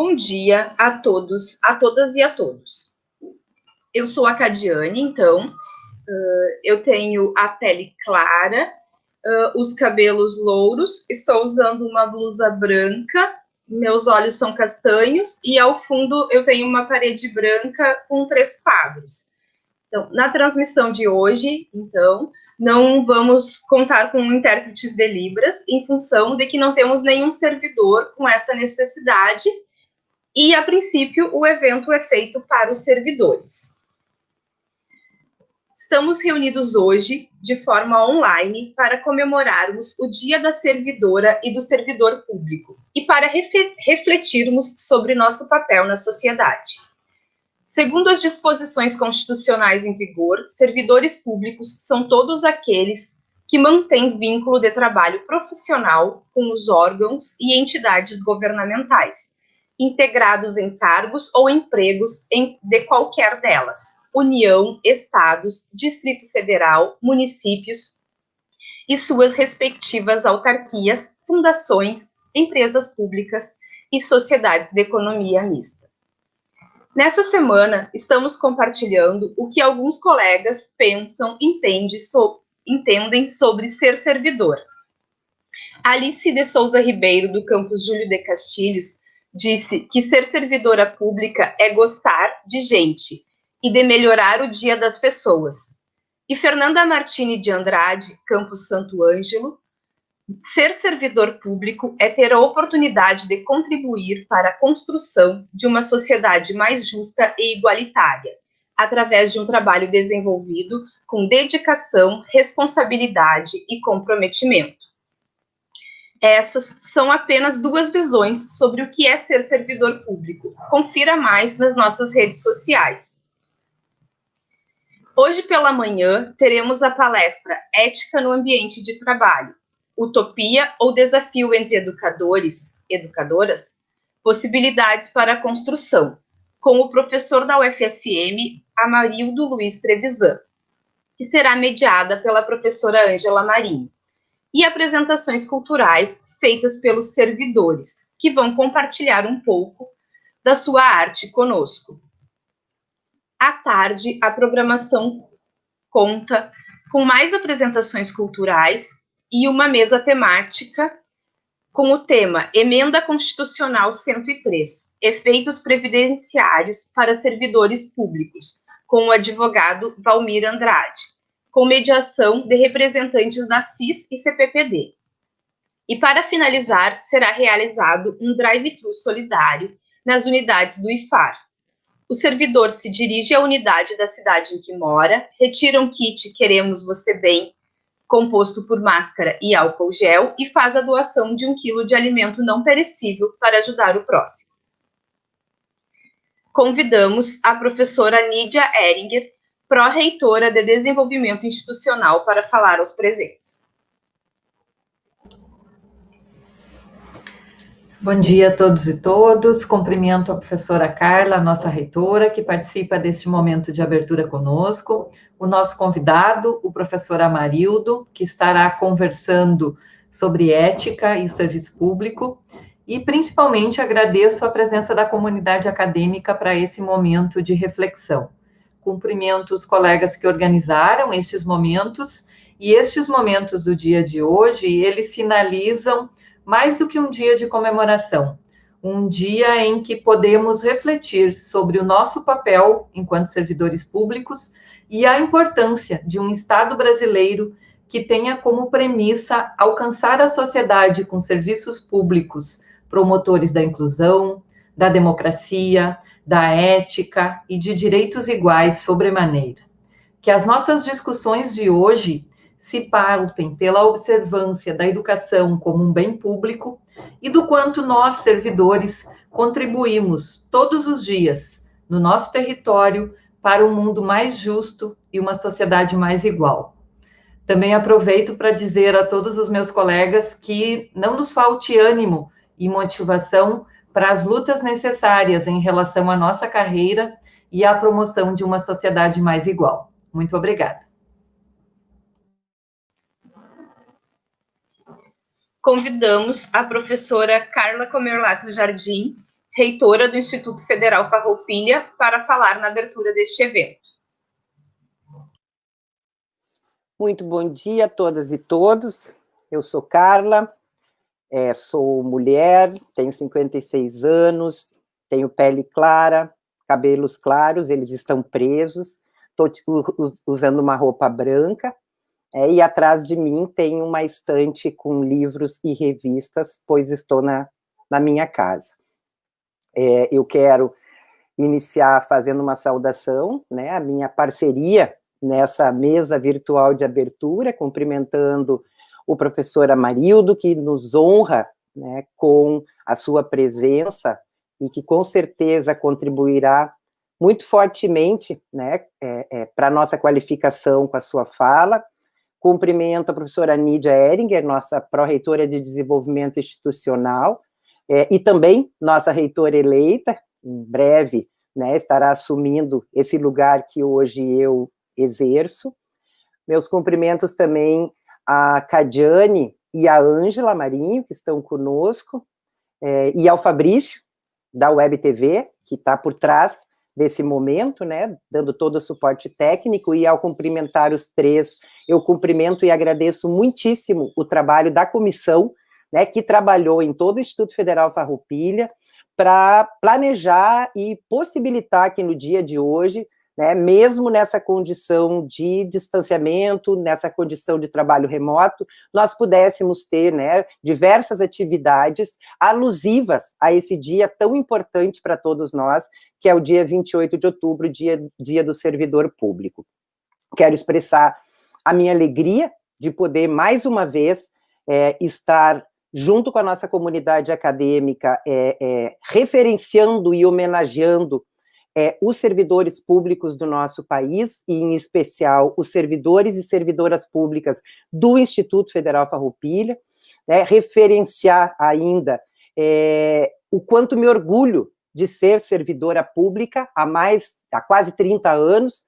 Bom dia a todos, a todas e a todos. Eu sou a Cadiane, então, eu tenho a pele clara, os cabelos louros, estou usando uma blusa branca, meus olhos são castanhos e ao fundo eu tenho uma parede branca com 3 quadros. Então, na transmissão de hoje, então, não vamos contar com intérpretes de Libras, em função de que não temos nenhum servidor com essa necessidade. E, a princípio, o evento é feito para os servidores. Estamos reunidos hoje, de forma online, para comemorarmos o Dia da Servidora e do Servidor Público e para refletirmos sobre nosso papel na sociedade. Segundo as disposições constitucionais em vigor, servidores públicos são todos aqueles que mantêm vínculo de trabalho profissional com os órgãos e entidades governamentais, integrados em cargos ou empregos de qualquer delas, União, Estados, Distrito Federal, municípios e suas respectivas autarquias, fundações, empresas públicas e sociedades de economia mista. Nessa semana, estamos compartilhando o que alguns colegas pensam, entendem sobre ser servidor. Alice de Souza Ribeiro, do campus Júlio de Castilhos, disse que ser servidora pública é gostar de gente e de melhorar o dia das pessoas. E Fernanda Martini de Andrade, campus Santo Ângelo, ser servidor público é ter a oportunidade de contribuir para a construção de uma sociedade mais justa e igualitária, através de um trabalho desenvolvido com dedicação, responsabilidade e comprometimento. Essas são apenas 2 visões sobre o que é ser servidor público. Confira mais nas nossas redes sociais. Hoje pela manhã, teremos a palestra Ética no Ambiente de Trabalho, Utopia ou Desafio entre Educadores, Educadoras, Possibilidades para a Construção, com o professor da UFSM, Amarildo Luiz Trevisan, que será mediada pela professora Ângela Marinho, e apresentações culturais feitas pelos servidores, que vão compartilhar um pouco da sua arte conosco. À tarde, a programação conta com mais apresentações culturais e uma mesa temática com o tema Emenda Constitucional 103, Efeitos Previdenciários para Servidores Públicos, com o advogado Valmir Andrade, com mediação de representantes da CIS e CPPD. E para finalizar, será realizado um drive-thru solidário nas unidades do IFAR. O servidor se dirige à unidade da cidade em que mora, retira um kit Queremos Você Bem, composto por máscara e álcool gel, e faz a doação de 1 quilo de alimento não perecível para ajudar o próximo. Convidamos a professora Nídia Ehringer, pró-reitora de Desenvolvimento Institucional, para falar aos presentes. Bom dia a todos e todas. Cumprimento a professora Carla, nossa reitora, que participa deste momento de abertura conosco. O nosso convidado, o professor Amarildo, que estará conversando sobre ética e serviço público. E, principalmente, agradeço a presença da comunidade acadêmica para esse momento de reflexão. Cumprimento os colegas que organizaram estes momentos, e estes momentos do dia de hoje, eles sinalizam mais do que um dia de comemoração, um dia em que podemos refletir sobre o nosso papel enquanto servidores públicos e a importância de um Estado brasileiro que tenha como premissa alcançar a sociedade com serviços públicos promotores da inclusão, da democracia, da ética e de direitos iguais sobremaneira. Que as nossas discussões de hoje se pautem pela observância da educação como um bem público e do quanto nós, servidores, contribuímos todos os dias no nosso território para um mundo mais justo e uma sociedade mais igual. Também aproveito para dizer a todos os meus colegas que não nos falte ânimo e motivação para as lutas necessárias em relação à nossa carreira e à promoção de uma sociedade mais igual. Muito obrigada. Convidamos a professora Carla Comerlato Jardim, reitora do Instituto Federal Farroupilha, para falar na abertura deste evento. Muito bom dia a todas e todos. Eu sou Carla, sou mulher, tenho 56 anos, tenho pele clara, cabelos claros, eles estão presos, estou usando uma roupa branca, e atrás de mim tem uma estante com livros e revistas, pois estou na minha casa. Eu quero iniciar fazendo uma saudação, né, a minha parceria nessa mesa virtual de abertura, cumprimentando o professor Amarildo, que nos honra, né, com a sua presença e que com certeza contribuirá muito fortemente, né, para a nossa qualificação com a sua fala. Cumprimento a professora Nídia Ehringer, nossa pró-reitora de Desenvolvimento Institucional, e também nossa reitora eleita, em breve, né, estará assumindo esse lugar que hoje eu exerço. Meus cumprimentos também a Cadiane e a Ângela Marinho, que estão conosco, e ao Fabrício, da Web TV, que está por trás desse momento, né, dando todo o suporte técnico, e ao cumprimentar os três, eu cumprimento e agradeço muitíssimo o trabalho da comissão, né, que trabalhou em todo o Instituto Federal Farroupilha para planejar e possibilitar que no dia de hoje, né, mesmo nessa condição de distanciamento, nessa condição de trabalho remoto, nós pudéssemos ter, né, diversas atividades alusivas a esse dia tão importante para todos nós, que é o dia 28 de outubro, dia do servidor público. Quero expressar a minha alegria de poder, mais uma vez, estar junto com a nossa comunidade acadêmica, referenciando e homenageando os servidores públicos do nosso país, e em especial os servidores e servidoras públicas do Instituto Federal Farroupilha, né, referenciar ainda o quanto me orgulho de ser servidora pública há quase 30 anos,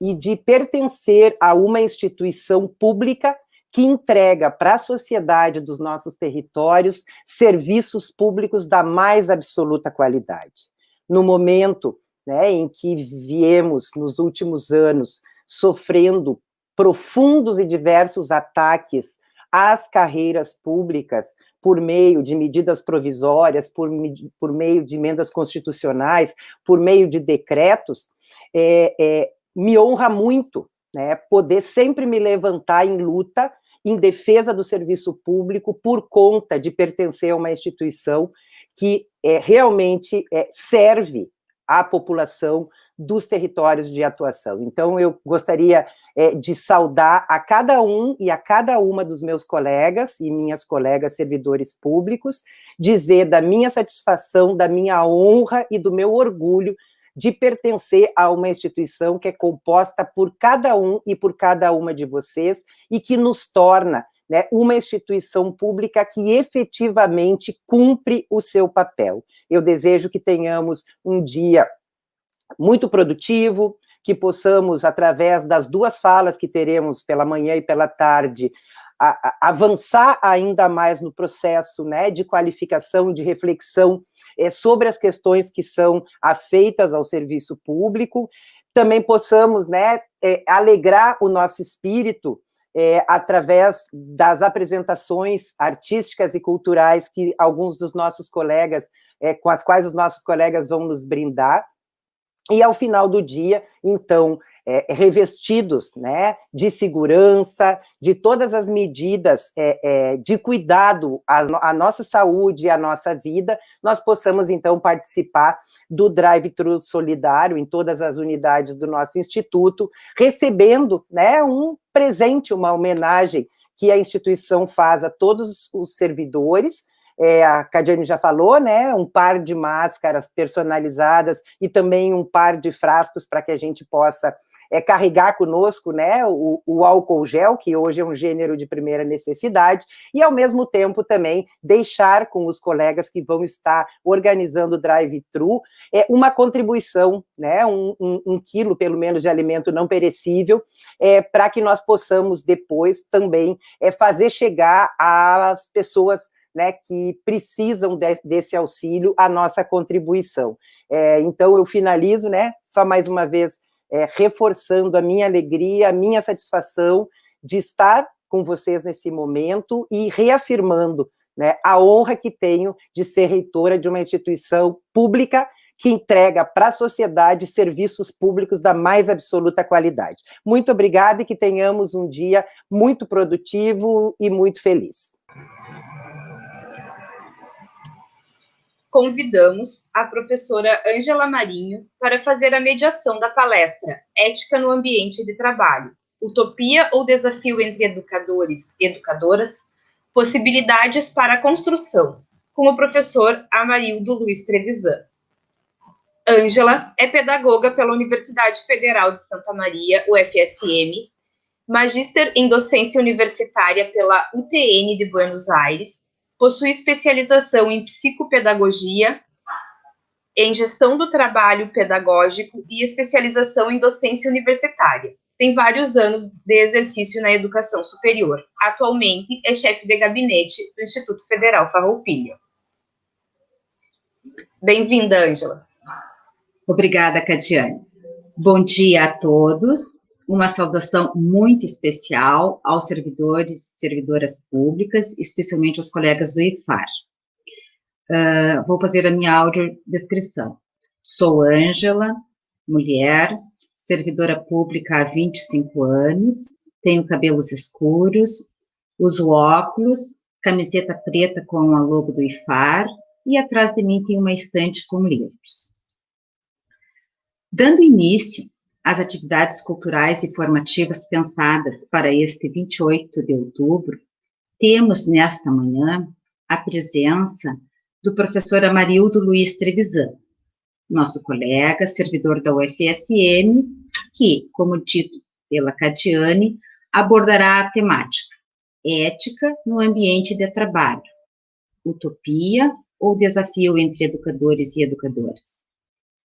e de pertencer a uma instituição pública que entrega para a sociedade dos nossos territórios serviços públicos da mais absoluta qualidade. No momento, né, em que viemos, nos últimos anos, sofrendo profundos e diversos ataques às carreiras públicas, por meio de medidas provisórias, por meio de emendas constitucionais, por meio de decretos, me honra muito, né, poder sempre me levantar em luta em defesa do serviço público por conta de pertencer a uma instituição que realmente serve à população dos territórios de atuação. Então, eu gostaria de saudar a cada um e a cada uma dos meus colegas e minhas colegas servidores públicos, dizer da minha satisfação, da minha honra e do meu orgulho de pertencer a uma instituição que é composta por cada um e por cada uma de vocês e que nos torna, né, uma instituição pública que efetivamente cumpre o seu papel. Eu desejo que tenhamos um dia muito produtivo, que possamos, através das duas falas que teremos pela manhã e pela tarde, avançar ainda mais no processo, né, de qualificação, de reflexão sobre as questões que são afeitas ao serviço público, também possamos, né, alegrar o nosso espírito através das apresentações artísticas e culturais que alguns dos nossos colegas, com as quais os nossos colegas vão nos brindar, e ao final do dia, então, revestidos, né, de segurança, de todas as medidas de cuidado à nossa saúde e à nossa vida, nós possamos, então, participar do drive-thru solidário em todas as unidades do nosso instituto, recebendo, né, um presente, uma homenagem que a instituição faz a todos os servidores. A Cadiane já falou, né, um par de máscaras personalizadas e também um par de frascos para que a gente possa carregar conosco, né, o álcool gel, que hoje é um gênero de primeira necessidade, e ao mesmo tempo também deixar com os colegas que vão estar organizando o drive-thru uma contribuição, né, um quilo pelo menos de alimento não perecível, para que nós possamos depois também fazer chegar às pessoas né, que precisam desse auxílio, a nossa contribuição. Então, eu finalizo, né, só mais uma vez, reforçando a minha alegria, a minha satisfação de estar com vocês nesse momento e reafirmando, né, a honra que tenho de ser reitora de uma instituição pública que entrega para a sociedade serviços públicos da mais absoluta qualidade. Muito obrigada e que tenhamos um dia muito produtivo e muito feliz. Convidamos a professora Ângela Marinho para fazer a mediação da palestra Ética no Ambiente de Trabalho, Utopia ou Desafio entre Educadores e Educadoras, Possibilidades para a Construção, com o professor Amarildo Luiz Trevisan. Ângela é pedagoga pela Universidade Federal de Santa Maria, UFSM, magíster em docência universitária pela UTN de Buenos Aires, possui especialização em psicopedagogia, em gestão do trabalho pedagógico e especialização em docência universitária. Tem vários anos de exercício na educação superior. Atualmente é chefe de gabinete do Instituto Federal Farroupilha. Bem-vinda, Ângela. Obrigada, Catiane. Bom dia a todos. Uma saudação muito especial aos servidores e servidoras públicas, especialmente aos colegas do IFAR. Vou fazer a minha audiodescrição. Sou Ângela, mulher, servidora pública há 25 anos, tenho cabelos escuros, uso óculos, camiseta preta com a logo do IFAR e atrás de mim tem uma estante com livros. Dando início às atividades culturais e formativas pensadas para este 28 de outubro, temos nesta manhã a presença do professor Amarildo Luiz Trevisan, nosso colega, servidor da UFSM, que, como dito pela Catiane, abordará a temática Ética no Ambiente de Trabalho, Utopia ou Desafio entre Educadores e Educadoras,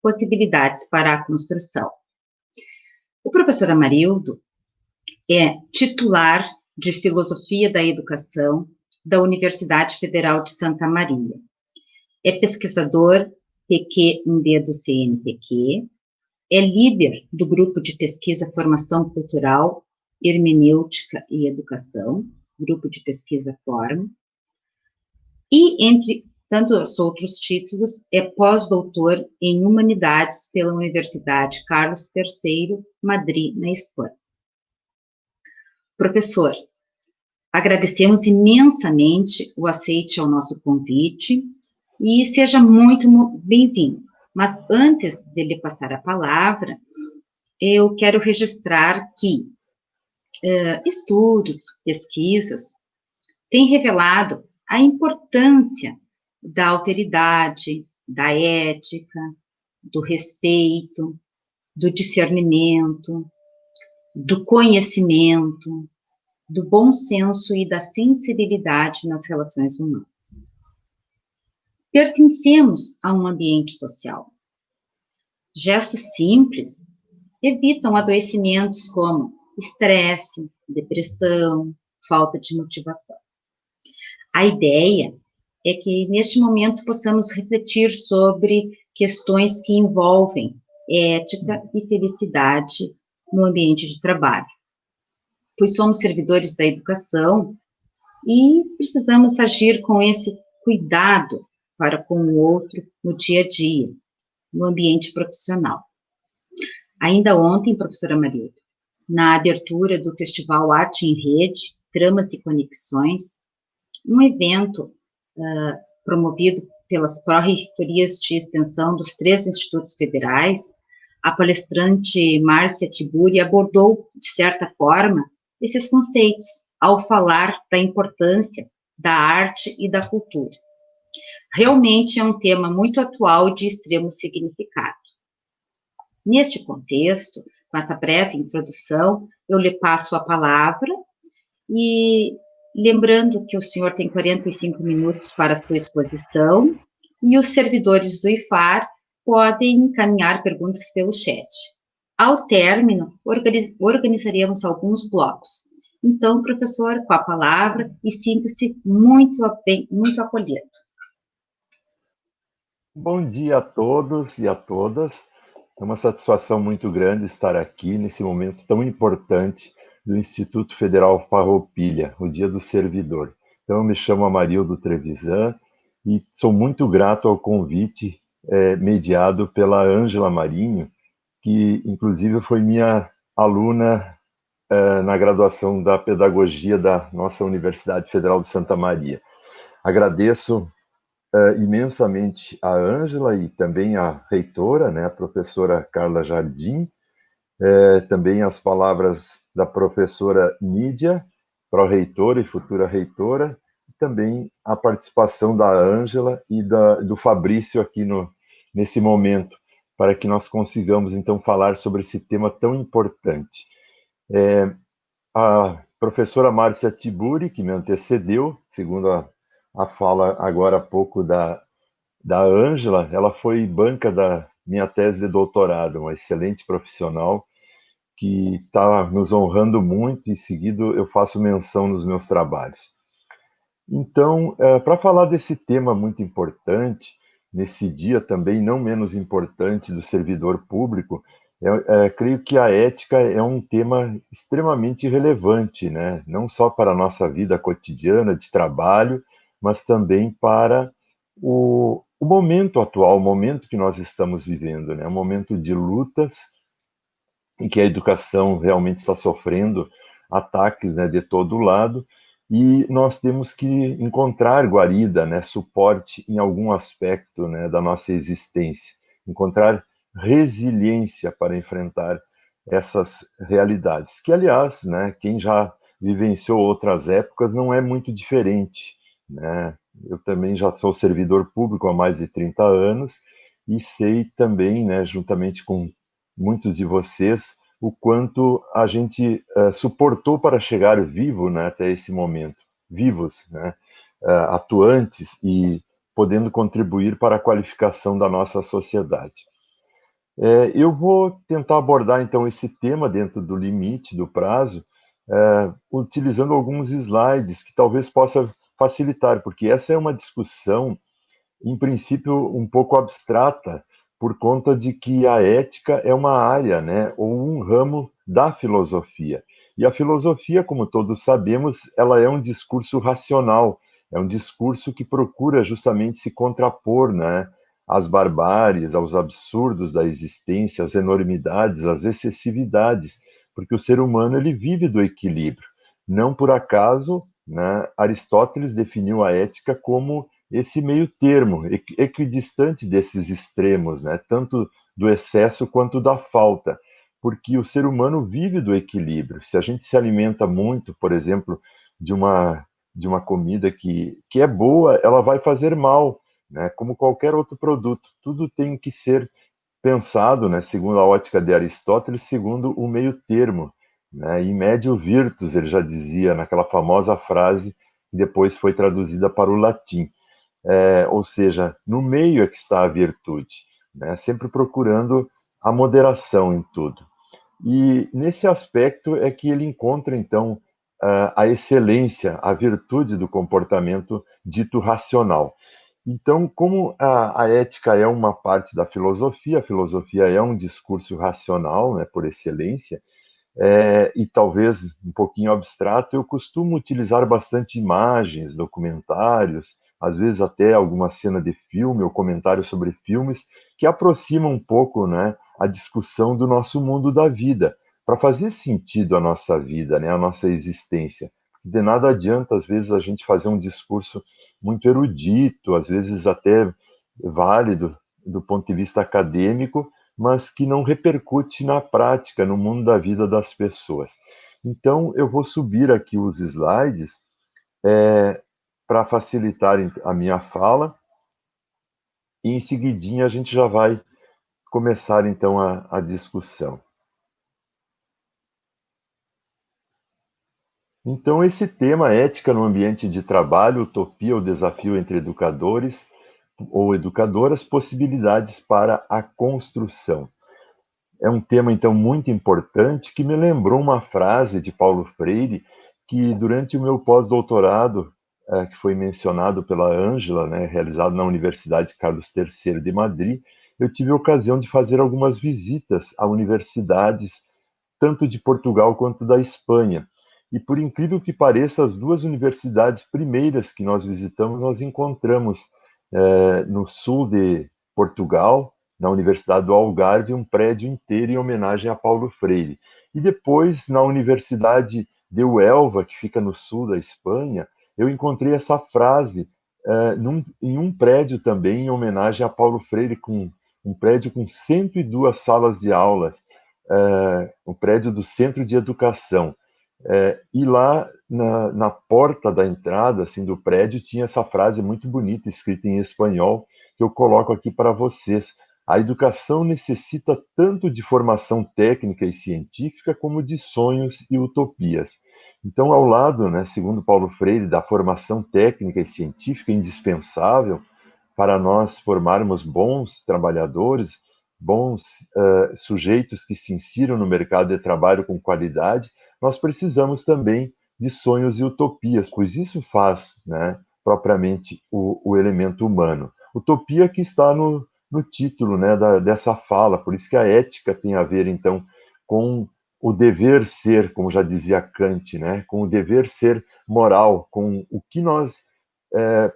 Possibilidades para a Construção. O professor Amarildo é titular de Filosofia da Educação da Universidade Federal de Santa Maria. É pesquisador PQ1D do CNPq, é líder do grupo de pesquisa Formação Cultural, Hermenêutica e Educação, grupo de pesquisa Forma, e, entre tantos outros títulos, é pós-doutor em Humanidades pela Universidade Carlos III, Madrid, na Espanha. Professor, agradecemos imensamente o aceite ao nosso convite e seja muito bem-vindo. Mas antes de lhe passar a palavra, eu quero registrar que estudos, pesquisas, têm revelado a importância da alteridade, da ética, do respeito, do discernimento, do conhecimento, do bom senso e da sensibilidade nas relações humanas. Pertencemos a um ambiente social. Gestos simples evitam adoecimentos como estresse, depressão, falta de motivação. A ideia é que, neste momento, possamos refletir sobre questões que envolvem ética e felicidade no ambiente de trabalho, pois somos servidores da educação e precisamos agir com esse cuidado para com o outro no dia a dia, no ambiente profissional. Ainda ontem, professora Maria, na abertura do Festival Arte em Rede, Tramas e Conexões, um evento promovido pelas pró-reitorias de extensão dos 3 institutos federais, a palestrante Márcia Tiburi abordou, de certa forma, esses conceitos, ao falar da importância da arte e da cultura. Realmente é um tema muito atual e de extremo significado. Neste contexto, com essa breve introdução, eu lhe passo a palavra e lembrando que o senhor tem 45 minutos para a sua exposição e os servidores do IFAR podem encaminhar perguntas pelo chat. Ao término, organizaremos alguns blocos Então, professor, com a palavra, e sinta-se muito acolhido. Bom dia a todos e a todas. É uma satisfação muito grande estar aqui nesse momento tão importante do Instituto Federal Farroupilha, o Dia do Servidor. Então, eu me chamo Amarildo Trevisan e sou muito grato ao convite mediado pela Ângela Marinho, que inclusive foi minha aluna na graduação da Pedagogia da nossa Universidade Federal de Santa Maria. Agradeço imensamente a Ângela e também a reitora, né, a professora Carla Jardim, também as palavras da professora Nídia, pró-reitora e futura reitora, e também a participação da Ângela e do Fabrício aqui nesse momento, para que nós consigamos, então, falar sobre esse tema tão importante. A professora Márcia Tiburi, que me antecedeu, segundo a fala agora há pouco da Ângela, ela foi banca da minha tese de doutorado, uma excelente profissional que está nos honrando muito, e em seguida eu faço menção nos meus trabalhos. Então, para falar desse tema muito importante, nesse dia também não menos importante do servidor público, creio que a ética é um tema extremamente relevante, né? Não só para a nossa vida cotidiana de trabalho, mas também para o momento atual, o momento que nós estamos vivendo, né? Um momento de lutas em que a educação realmente está sofrendo ataques, né, de todo lado, e nós temos que encontrar guarida, né, suporte em algum aspecto, né, da nossa existência, encontrar resiliência para enfrentar essas realidades, que, aliás, né, quem já vivenciou outras épocas não é muito diferente, né? Eu também já sou servidor público há mais de 30 anos e sei também, né, juntamente com muitos de vocês, o quanto a gente suportou para chegar vivo, né, até esse momento, vivos, né, atuantes e podendo contribuir para a qualificação da nossa sociedade. Eu vou tentar abordar, então, esse tema dentro do limite do prazo, utilizando alguns slides que talvez possa facilitar, porque essa é uma discussão, em princípio, um pouco abstrata, por conta de que a ética é uma área, né, ou um ramo da filosofia. E a filosofia, como todos sabemos, ela é um discurso racional, é um discurso que procura justamente se contrapor, né, às barbáries, aos absurdos da existência, às enormidades, às excessividades, porque o ser humano ele vive do equilíbrio. Não por acaso, né, Aristóteles definiu a ética como esse meio termo, equidistante desses extremos, né? Tanto do excesso quanto da falta, porque o ser humano vive do equilíbrio. Se a gente se alimenta muito, por exemplo, de uma comida que é boa, ela vai fazer mal, né? Como qualquer outro produto. Tudo tem que ser pensado, né, segundo a ótica de Aristóteles, segundo o meio termo, né? In medio virtus, ele já dizia naquela famosa frase que depois foi traduzida para o latim. Ou seja, no meio é que está a virtude, né? Sempre procurando a moderação em tudo. E nesse aspecto é que ele encontra, então, a excelência, a virtude do comportamento dito racional. Então, como a ética é uma parte da filosofia, a filosofia é um discurso racional, né, por excelência, e talvez um pouquinho abstrato, eu costumo utilizar bastante imagens, documentários, às vezes até alguma cena de filme ou comentários sobre filmes que aproximam um pouco, né, a discussão do nosso mundo da vida, para fazer sentido a nossa vida, né, a nossa existência. De nada adianta, às vezes, a gente fazer um discurso muito erudito, às vezes até válido do ponto de vista acadêmico, mas que não repercute na prática, no mundo da vida das pessoas. Então, eu vou subir aqui os slides para facilitar a minha fala, e em seguidinha a gente já vai começar, então, a discussão. Então, esse tema, ética no ambiente de trabalho, utopia ou desafio entre educadores ou educadoras, possibilidades para a construção. É um tema, então, muito importante, que me lembrou uma frase de Paulo Freire, que durante o meu pós-doutorado, que foi mencionado pela Ângela, né, realizado na Universidade Carlos III de Madrid, eu tive a ocasião de fazer algumas visitas a universidades, tanto de Portugal quanto da Espanha. E por incrível que pareça, as duas universidades primeiras que nós visitamos, nós encontramos no sul de Portugal, na Universidade do Algarve, um prédio inteiro em homenagem a Paulo Freire. E depois, na Universidade de Huelva, que fica no sul da Espanha, eu encontrei essa frase em um prédio também em homenagem a Paulo Freire, com um prédio com 102 salas de aulas, um prédio do Centro de Educação. E lá na porta da entrada assim, do prédio tinha essa frase muito bonita, escrita em espanhol, que eu coloco aqui para vocês. A educação necessita tanto de formação técnica e científica como de sonhos e utopias. Então, ao lado, né, segundo Paulo Freire, da formação técnica e científica indispensável para nós formarmos bons trabalhadores, bons sujeitos que se insiram no mercado de trabalho com qualidade, nós precisamos também de sonhos e utopias, pois isso faz, né, propriamente o elemento humano. Utopia que está no título, né, dessa fala, por isso que a ética tem a ver, então, com o dever ser, como já dizia Kant, né, com o dever ser moral, com o que nós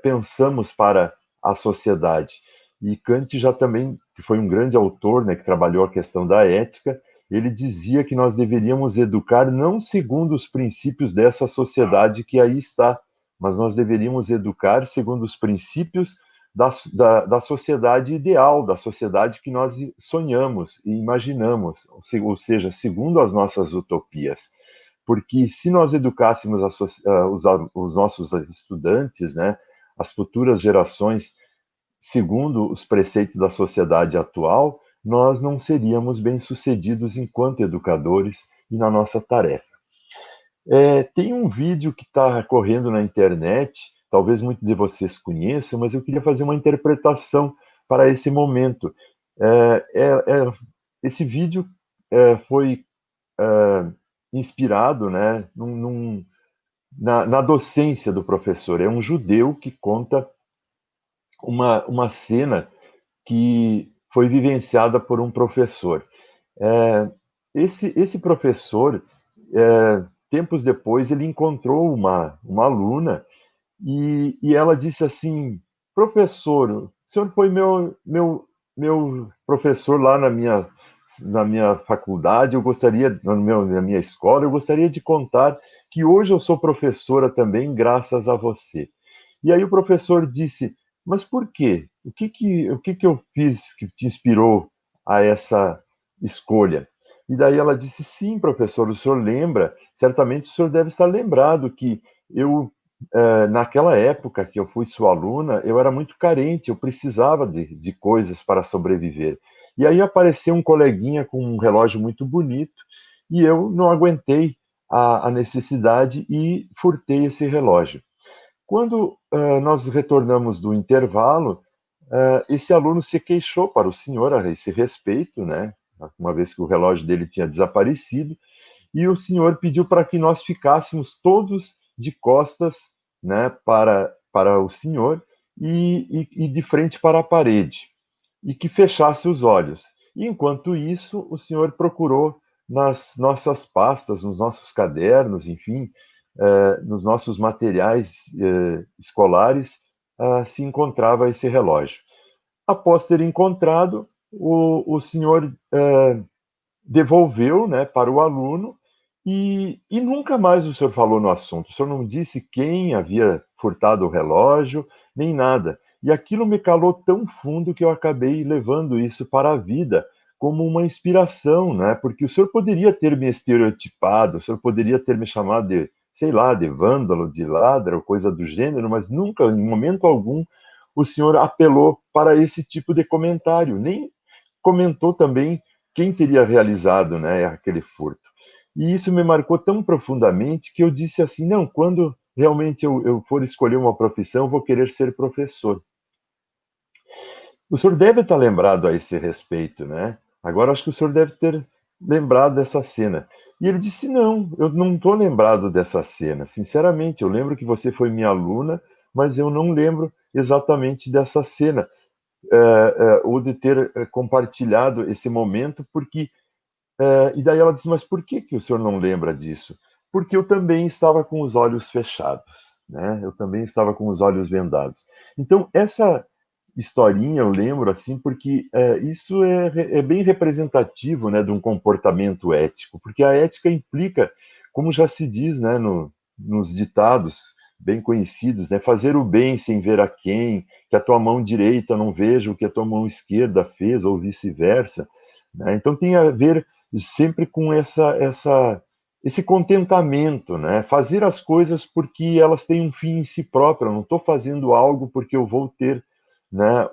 pensamos para a sociedade. E Kant já também, que foi um grande autor, né, que trabalhou a questão da ética, ele dizia que nós deveríamos educar não segundo os princípios dessa sociedade que aí está, mas nós deveríamos educar segundo os princípios da sociedade ideal, da sociedade que nós sonhamos e imaginamos, ou seja, segundo as nossas utopias. Porque se nós educássemos os nossos estudantes, né, as futuras gerações, segundo os preceitos da sociedade atual, nós não seríamos bem-sucedidos enquanto educadores e na nossa tarefa. Tem um vídeo que está correndo na internet, talvez muitos de vocês conheçam, mas eu queria fazer uma interpretação para esse momento. Esse vídeo foi inspirado, né, na docência do professor. É um judeu que conta uma cena que foi vivenciada por um professor. Esse professor, tempos depois, ele encontrou uma aluna e ela disse assim: professor, o senhor foi meu professor lá na minha faculdade, eu gostaria, na minha escola, eu gostaria de contar que hoje eu sou professora também, graças a você. E aí o professor disse: mas por quê? O que eu fiz que te inspirou a essa escolha? E daí ela disse: sim, professor, o senhor lembra, certamente o senhor deve estar lembrado que eu, naquela época que eu fui sua aluna, eu era muito carente, eu precisava de coisas para sobreviver. E aí apareceu um coleguinha com um relógio muito bonito e eu não aguentei a necessidade e furtei esse relógio. Quando nós retornamos do intervalo, esse aluno se queixou para o senhor a esse respeito, né, uma vez que o relógio dele tinha desaparecido, e o senhor pediu para que nós ficássemos todos de costas, né, para o senhor e de frente para a parede, e que fechasse os olhos. E enquanto isso, o senhor procurou nas nossas pastas, nos nossos cadernos, enfim, nos nossos materiais escolares, se encontrava esse relógio. Após ter encontrado, o senhor devolveu, né, para o aluno e nunca mais o senhor falou no assunto. O senhor não disse quem havia furtado o relógio, nem nada. E aquilo me calou tão fundo que eu acabei levando isso para a vida como uma inspiração, né? Porque o senhor poderia ter me estereotipado, o senhor poderia ter me chamado de, sei lá, de vândalo, de ladra, ou coisa do gênero, mas nunca, em momento algum, o senhor apelou para esse tipo de comentário, nem comentou também quem teria realizado, né, aquele furto. E isso me marcou tão profundamente que eu disse assim: não, quando realmente eu for escolher uma profissão, eu vou querer ser professor. O senhor deve estar lembrado a esse respeito, né? Agora acho que o senhor deve ter lembrado dessa cena. E ele disse, não, eu não estou lembrado dessa cena. Sinceramente, eu lembro que você foi minha aluna, mas eu não lembro exatamente dessa cena, ou de ter compartilhado esse momento, porque... e daí ela disse, mas por que que o senhor não lembra disso? Porque eu também estava com os olhos fechados, né? Eu também estava com os olhos vendados. Então, essa historinha eu lembro assim, porque isso é bem representativo, né, de um comportamento ético, porque a ética implica, como já se diz, né, nos ditados bem conhecidos, né, fazer o bem sem ver a quem, que a tua mão direita não veja o que a tua mão esquerda fez, ou vice-versa, né? Então tem a ver sempre com esse contentamento, né? Fazer as coisas porque elas têm um fim em si próprio. Eu não estou fazendo algo porque eu vou ter, né,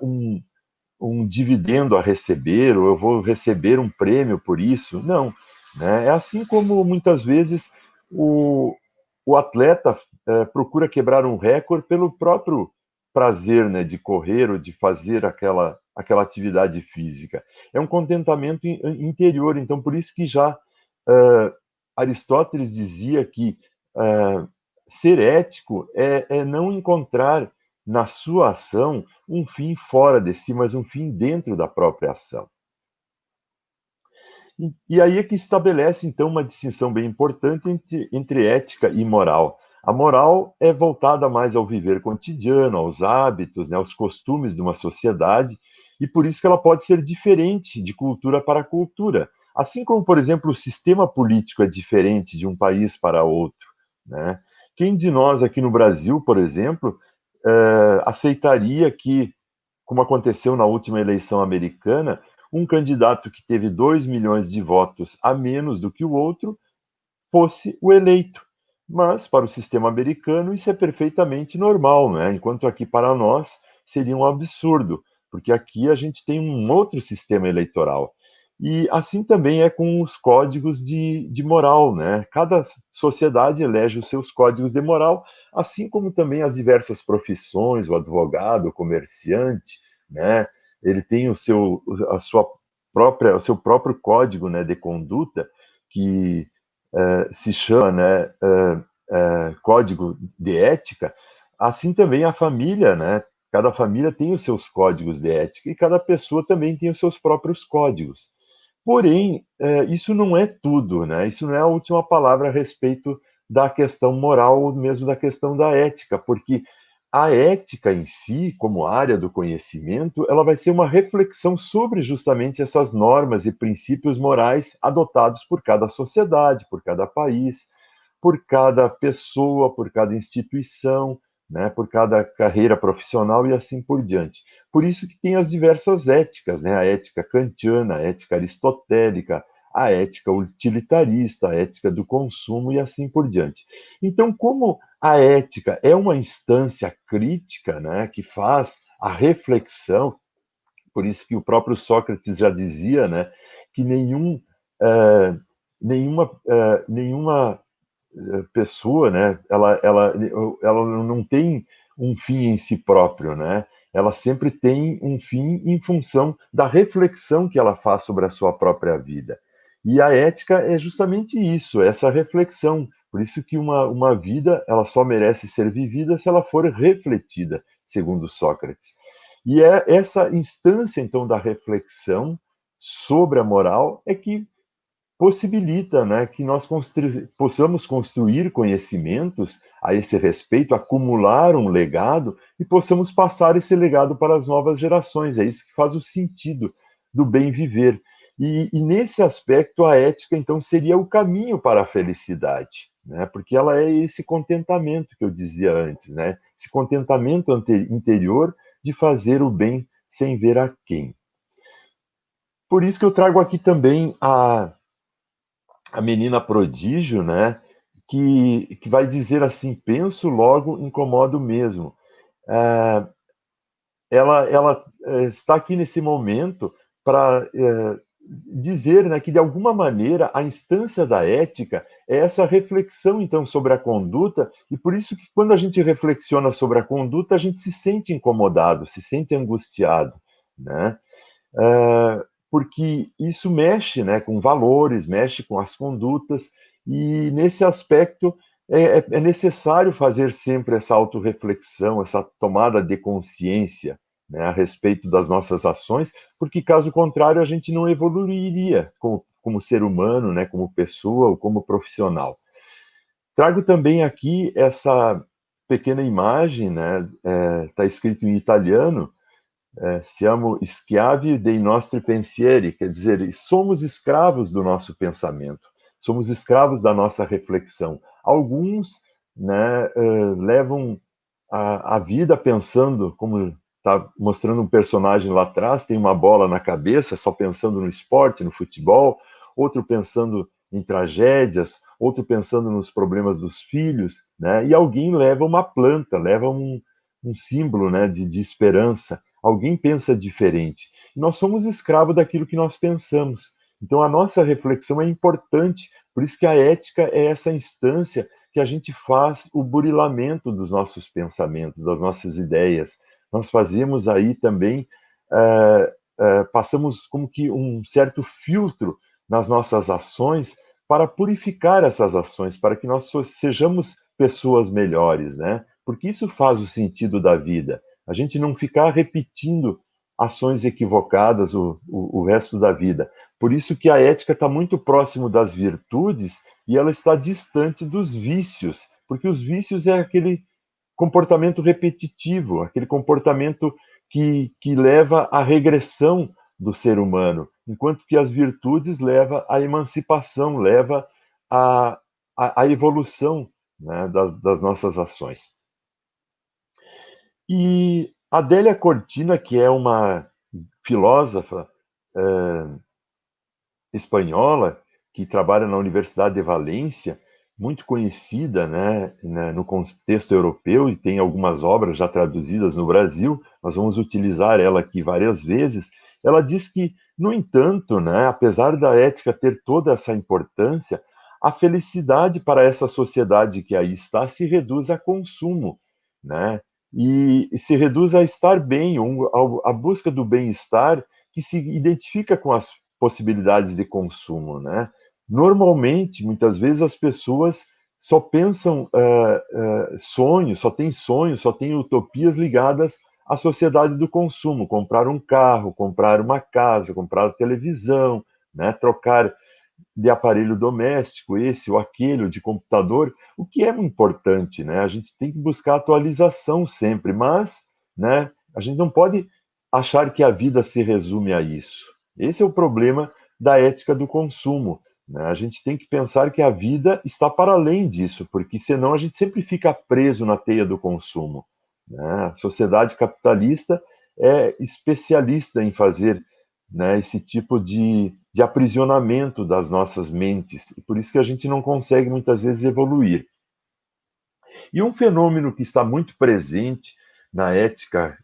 um dividendo a receber, ou eu vou receber um prêmio por isso. Não. Né? É assim como muitas vezes o atleta procura quebrar um recorde pelo próprio prazer, né, de correr ou de fazer aquela atividade física. É um contentamento interior. Então, por isso que já Aristóteles dizia que ser ético é não encontrar na sua ação um fim fora de si, mas um fim dentro da própria ação. E aí é que estabelece, então, uma distinção bem importante entre ética e moral. A moral é voltada mais ao viver cotidiano, aos hábitos, né, aos costumes de uma sociedade, e por isso que ela pode ser diferente de cultura para cultura. Assim como, por exemplo, o sistema político é diferente de um país para outro. Né? Quem de nós aqui no Brasil, por exemplo, aceitaria que, como aconteceu na última eleição americana, um candidato que teve 2 milhões de votos a menos do que o outro fosse o eleito? Mas, para o sistema americano, isso é perfeitamente normal, né? Enquanto aqui para nós seria um absurdo, porque aqui a gente tem um outro sistema eleitoral. E assim também é com os códigos de moral, né? Cada sociedade elege os seus códigos de moral, assim como também as diversas profissões, o advogado, o comerciante, né? Ele tem o seu próprio código, né, de conduta, que se chama, né, código de ética. Assim também a família, né? Cada família tem os seus códigos de ética e cada pessoa também tem os seus próprios códigos. Porém, isso não é tudo, né? Isso não é a última palavra a respeito da questão moral ou mesmo da questão da ética, porque a ética em si, como área do conhecimento, ela vai ser uma reflexão sobre justamente essas normas e princípios morais adotados por cada sociedade, por cada país, por cada pessoa, por cada instituição, né, por cada carreira profissional e assim por diante. Por isso que tem as diversas éticas, né, a ética kantiana, a ética aristotélica, a ética utilitarista, a ética do consumo e assim por diante. Então, como a ética é uma instância crítica, né, que faz a reflexão, por isso que o próprio Sócrates já dizia, né, que nenhuma pessoa, né, ela não tem um fim em si próprio, né? Ela sempre tem um fim em função da reflexão que ela faz sobre a sua própria vida. E a ética é justamente isso, essa reflexão. Por isso que uma vida, ela só merece ser vivida se ela for refletida, segundo Sócrates. E é essa instância, então, da reflexão sobre a moral é que possibilita, né, que nós possamos construir conhecimentos a esse respeito, acumular um legado e possamos passar esse legado para as novas gerações. É isso que faz o sentido do bem viver. E nesse aspecto, a ética, então, seria o caminho para a felicidade, né? Porque ela é esse contentamento que eu dizia antes, né? Esse contentamento interior de fazer o bem sem ver a quem. Por isso que eu trago aqui também a menina prodígio, né? Que vai dizer assim: penso, logo incomodo mesmo. Ela está aqui nesse momento para dizer, né, que de alguma maneira a instância da ética é essa reflexão então sobre a conduta, e por isso que quando a gente reflexiona sobre a conduta a gente se sente incomodado, se sente angustiado, né? porque isso mexe, né, com valores, mexe com as condutas, e nesse aspecto é necessário fazer sempre essa autorreflexão, essa tomada de consciência, né, a respeito das nossas ações, porque caso contrário a gente não evoluiria como ser humano, né, como pessoa ou como profissional. Trago também aqui essa pequena imagem, né, tá escrito em italiano, siamo schiavi dei nostri pensieri, quer dizer, somos escravos do nosso pensamento, somos escravos da nossa reflexão. Alguns, né, levam a vida pensando, como está mostrando um personagem lá atrás, tem uma bola na cabeça, só pensando no esporte, no futebol, outro pensando em tragédias, outro pensando nos problemas dos filhos, né? E alguém leva uma planta, leva um símbolo, né, de esperança. Alguém pensa diferente. Nós somos escravos daquilo que nós pensamos. Então, a nossa reflexão é importante. Por isso que a ética é essa instância que a gente faz o burilamento dos nossos pensamentos, das nossas ideias. Nós fazemos aí também, passamos como que um certo filtro nas nossas ações para purificar essas ações, para que nós sejamos pessoas melhores, né? Porque isso faz o sentido da vida. A gente não ficar repetindo ações equivocadas o resto da vida. Por isso que a ética está muito próximo das virtudes e ela está distante dos vícios, porque os vícios é aquele comportamento repetitivo, aquele comportamento que leva à regressão do ser humano, enquanto que as virtudes levam à emancipação, leva à evolução, né, das nossas ações. E Adélia Cortina, que é uma filósofa espanhola, que trabalha na Universidade de Valência, muito conhecida, né, no contexto europeu, e tem algumas obras já traduzidas no Brasil, nós vamos utilizar ela aqui várias vezes. Ela diz que, no entanto, né, apesar da ética ter toda essa importância, a felicidade para essa sociedade que aí está se reduz a consumo, né, e se reduz a estar bem, a busca do bem-estar que se identifica com as possibilidades de consumo, né? Normalmente, muitas vezes as pessoas só pensam sonhos, só têm utopias ligadas à sociedade do consumo, comprar um carro, comprar uma casa, comprar televisão, né? Trocar de aparelho doméstico, esse ou aquele, de computador, o que é importante, né? A gente tem que buscar atualização sempre, mas, né, a gente não pode achar que a vida se resume a isso. Esse é o problema da ética do consumo, né? A gente tem que pensar que a vida está para além disso, porque senão a gente sempre fica preso na teia do consumo, né? A sociedade capitalista é especialista em fazer, né, esse tipo de aprisionamento das nossas mentes, e por isso que a gente não consegue muitas vezes evoluir. E um fenômeno que está muito presente na ética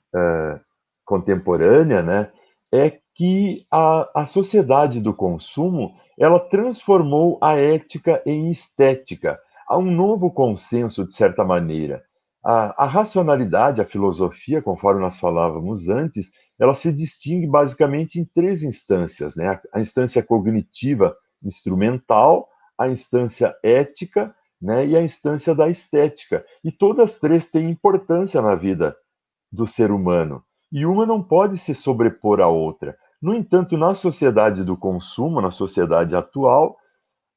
contemporânea, né, é que a sociedade do consumo ela transformou a ética em estética. Há um novo consenso, de certa maneira. A racionalidade, a filosofia, conforme nós falávamos antes, ela se distingue basicamente em três instâncias, né? A instância cognitiva instrumental, a instância ética, né, e a instância da estética. E todas as três têm importância na vida do ser humano. E uma não pode se sobrepor à outra. No entanto, na sociedade do consumo, na sociedade atual,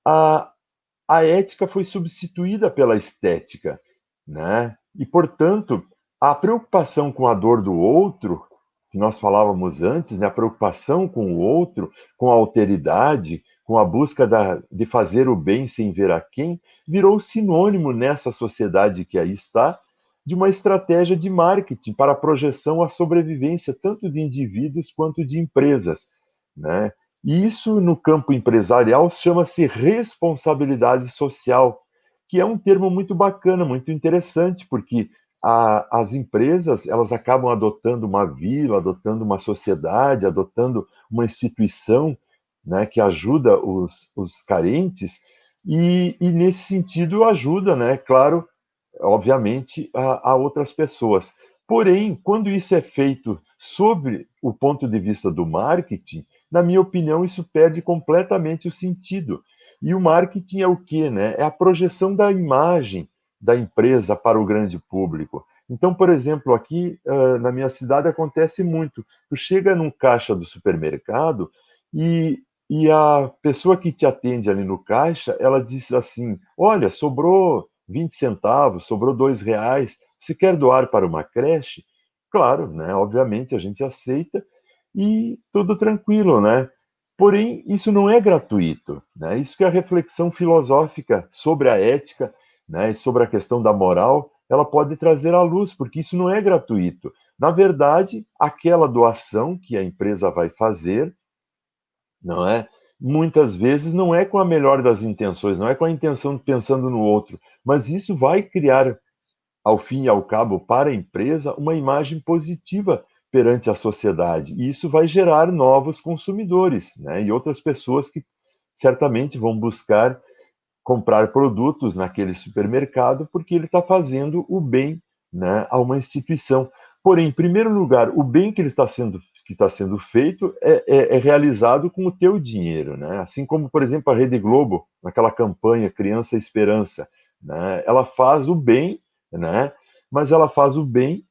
a ética foi substituída pela estética, né? E, portanto, a preocupação com a dor do outro, que nós falávamos antes, né? A preocupação com o outro, com a alteridade, com a busca de fazer o bem sem ver a quem, virou sinônimo nessa sociedade que aí está, de uma estratégia de marketing para a projeção à sobrevivência tanto de indivíduos quanto de empresas, né? E isso, no campo empresarial, chama-se responsabilidade social, que é um termo muito bacana, muito interessante, porque as empresas elas acabam adotando uma vila, adotando uma sociedade, adotando uma instituição, né, que ajuda os carentes, e nesse sentido ajuda, né, claro, obviamente, a outras pessoas. Porém, quando isso é feito sobre o ponto de vista do marketing, na minha opinião, isso perde completamente o sentido. E o marketing é o quê, né? É a projeção da imagem da empresa para o grande público. Então, por exemplo, aqui na minha cidade acontece muito. Tu chega num caixa do supermercado e a pessoa que te atende ali no caixa, ela diz assim, olha, sobrou 20 centavos, sobrou R$ 2, você quer doar para uma creche? Claro, né? Obviamente a gente aceita e tudo tranquilo, né? Porém, isso não é gratuito, né? Isso que é a reflexão filosófica sobre a ética, né, e sobre a questão da moral, ela pode trazer à luz, porque isso não é gratuito. Na verdade, aquela doação que a empresa vai fazer, não é? Muitas vezes não é com a melhor das intenções, não é com a intenção de pensando no outro, mas isso vai criar, ao fim e ao cabo, para a empresa, uma imagem positiva perante a sociedade. E isso vai gerar novos consumidores, né? E outras pessoas que certamente vão buscar comprar produtos naquele supermercado porque ele está fazendo o bem, né, a uma instituição. Porém, em primeiro lugar, o bem que ele está sendo feito é realizado com o teu dinheiro, né? Assim como, por exemplo, a Rede Globo, naquela campanha Criança Esperança, né? Ela faz o bem, né? Mas ela faz o bem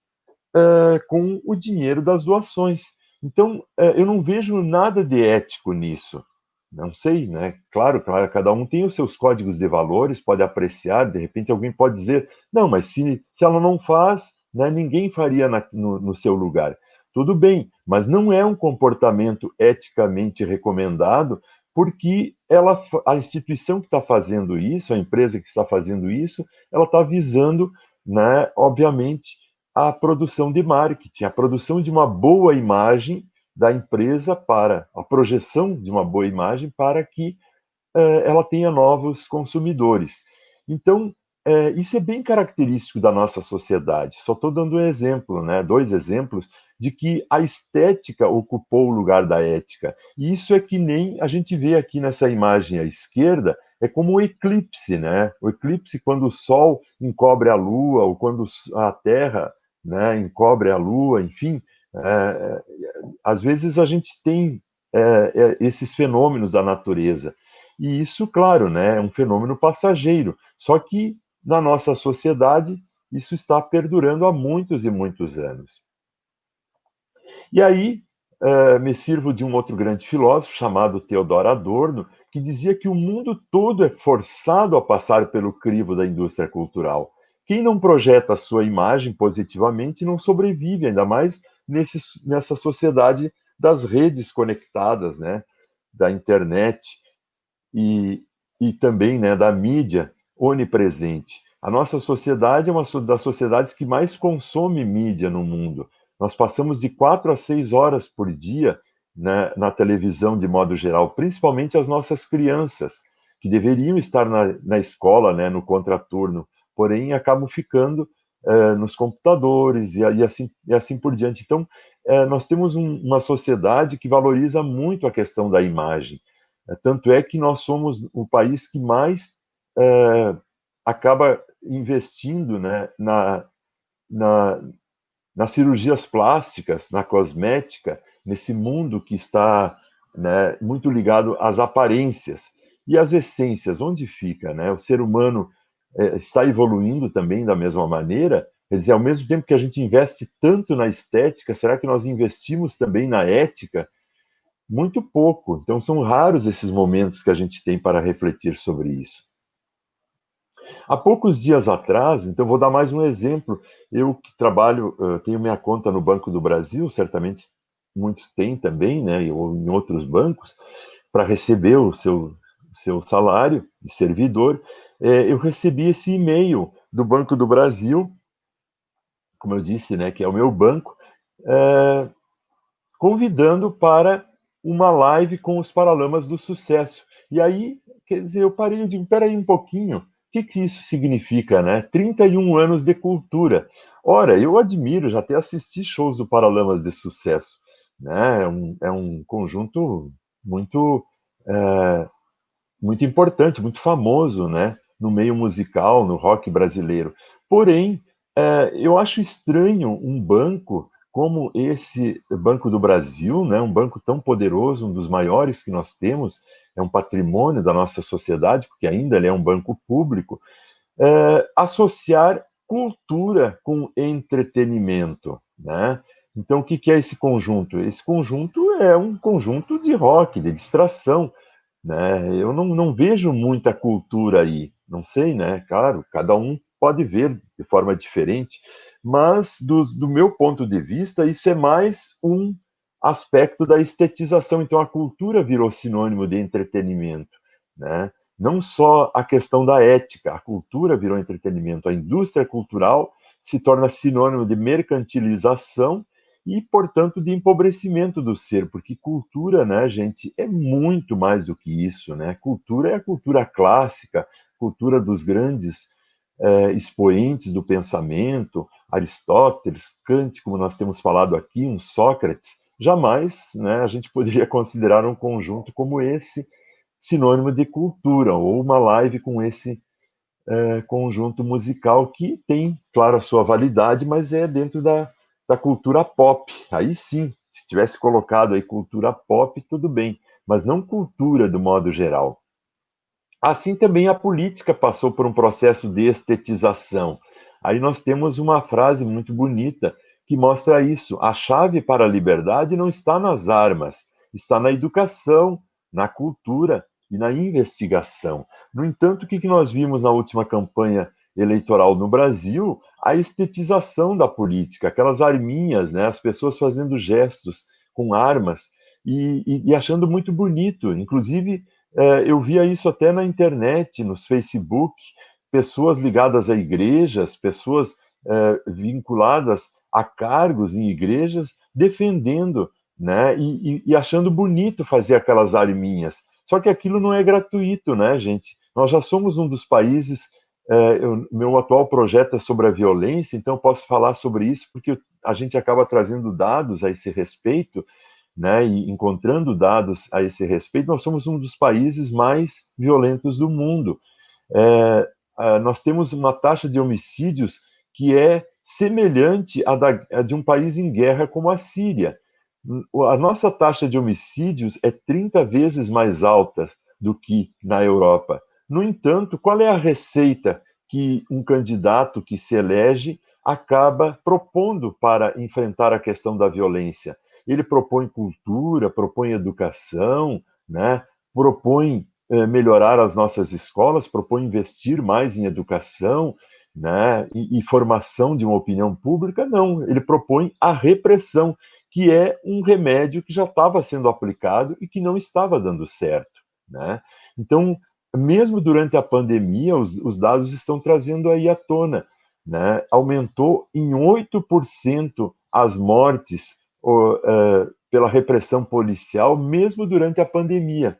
com o dinheiro das doações. Então, eu não vejo nada de ético nisso. Não sei, né? Claro, cada um tem os seus códigos de valores, pode apreciar, de repente alguém pode dizer, não, mas se ela não faz, né, ninguém faria no seu lugar. Tudo bem, mas não é um comportamento eticamente recomendado, porque a instituição que está fazendo isso, a empresa que está fazendo isso, ela está visando, né, obviamente, a produção de marketing, a produção de uma boa imagem da empresa para a projeção de uma boa imagem para que ela tenha novos consumidores. Então, isso é bem característico da nossa sociedade. Só estou dando um exemplo, né, 2 exemplos, de que a estética ocupou o lugar da ética. E isso é que nem a gente vê aqui nessa imagem à esquerda, é como o eclipse, né? O eclipse, quando o Sol encobre a Lua, ou quando a Terra, né, encobre a Lua, enfim, é, às vezes a gente tem esses fenômenos da natureza. E isso, claro, né, é um fenômeno passageiro. Só que na nossa sociedade isso está perdurando há muitos e muitos anos. E aí me sirvo de um outro grande filósofo chamado Theodor Adorno, que dizia que o mundo todo é forçado a passar pelo crivo da indústria cultural. Quem não projeta a sua imagem positivamente não sobrevive, ainda mais nessa sociedade das redes conectadas, né, da internet e também, né, da mídia onipresente. A nossa sociedade é uma das sociedades que mais consome mídia no mundo. Nós passamos de 4 a 6 horas por dia, né, na televisão de modo geral, principalmente as nossas crianças, que deveriam estar na escola, né, no contraturno, porém acabam ficando nos computadores e assim por diante. Então, nós temos uma sociedade que valoriza muito a questão da imagem. Tanto é que nós somos o país que mais acaba investindo, né, na, nas cirurgias plásticas, na cosmética, nesse mundo que está, né, muito ligado às aparências. E as essências, onde fica? Né? O ser humano está evoluindo também da mesma maneira? Quer dizer, ao mesmo tempo que a gente investe tanto na estética, será que nós investimos também na ética? Muito pouco. Então, são raros esses momentos que a gente tem para refletir sobre isso. Há poucos dias atrás, então vou dar mais um exemplo. Eu que trabalho, tenho minha conta no Banco do Brasil, certamente muitos têm também, né, ou em outros bancos, para receber o seu salário de servidor. Eu recebi esse e-mail do Banco do Brasil, como eu disse, né, que é o meu banco, convidando para uma live com os Paralamas do Sucesso. E aí, quer dizer, eu parei e digo, peraí um pouquinho, o que isso significa, né? 31 anos de cultura. Ora, eu admiro, já até assisti shows do Paralamas de Sucesso, né? É um conjunto muito, muito importante, muito famoso, né? No meio musical, no rock brasileiro. Porém, eu acho estranho um banco como esse Banco do Brasil, né, um banco tão poderoso, um dos maiores que nós temos, é um patrimônio da nossa sociedade, porque ainda ele é um banco público, associar cultura com entretenimento, né? Então, o que é esse conjunto? Esse conjunto é um conjunto de rock, de distração, né? Eu não vejo muita cultura aí, não sei, né? Claro, cada um pode ver de forma diferente, mas do meu ponto de vista, isso é mais um aspecto da estetização. Então, a cultura virou sinônimo de entretenimento, né? Não só a questão da ética, a cultura virou entretenimento, a indústria cultural se torna sinônimo de mercantilização e, portanto, de empobrecimento do ser, porque cultura, né, gente, é muito mais do que isso, né? Cultura é a cultura clássica, cultura dos grandes expoentes do pensamento, Aristóteles, Kant, como nós temos falado aqui, um Sócrates. Jamais, né, a gente poderia considerar um conjunto como esse sinônimo de cultura, ou uma live com esse conjunto musical que tem, claro, a sua validade, mas é dentro da cultura pop. Aí sim, se tivesse colocado aí cultura pop, tudo bem, mas não cultura do modo geral. Assim também a política passou por um processo de estetização. Aí nós temos uma frase muito bonita que mostra isso. A chave para a liberdade não está nas armas, está na educação, na cultura e na investigação. No entanto, o que nós vimos na última campanha eleitoral no Brasil? A estetização da política, aquelas arminhas, né? As pessoas fazendo gestos com armas e achando muito bonito. Inclusive, eu via isso até na internet, nos Facebook, pessoas ligadas a igrejas, pessoas vinculadas a cargos em igrejas, defendendo, né, e achando bonito fazer aquelas arminhas. Só que aquilo não é gratuito, né, gente? Nós já somos um dos países. Meu atual projeto é sobre a violência, então eu posso falar sobre isso, porque a gente acaba trazendo dados a esse respeito, né, e encontrando dados a esse respeito. Nós somos um dos países mais violentos do mundo. Nós temos uma taxa de homicídios que é semelhante à de um país em guerra como a Síria. A nossa taxa de homicídios é 30 vezes mais alta do que na Europa. No entanto, qual é a receita que um candidato que se elege acaba propondo para enfrentar a questão da violência? Ele propõe cultura, propõe educação, né? Propõe melhorar as nossas escolas, propõe investir mais em educação, né? E formação de uma opinião pública. Não, ele propõe a repressão, que é um remédio que já estava sendo aplicado e que não estava dando certo, né? Então, mesmo durante a pandemia, os dados estão trazendo aí à tona, né? Aumentou em 8% as mortes pela repressão policial, mesmo durante a pandemia.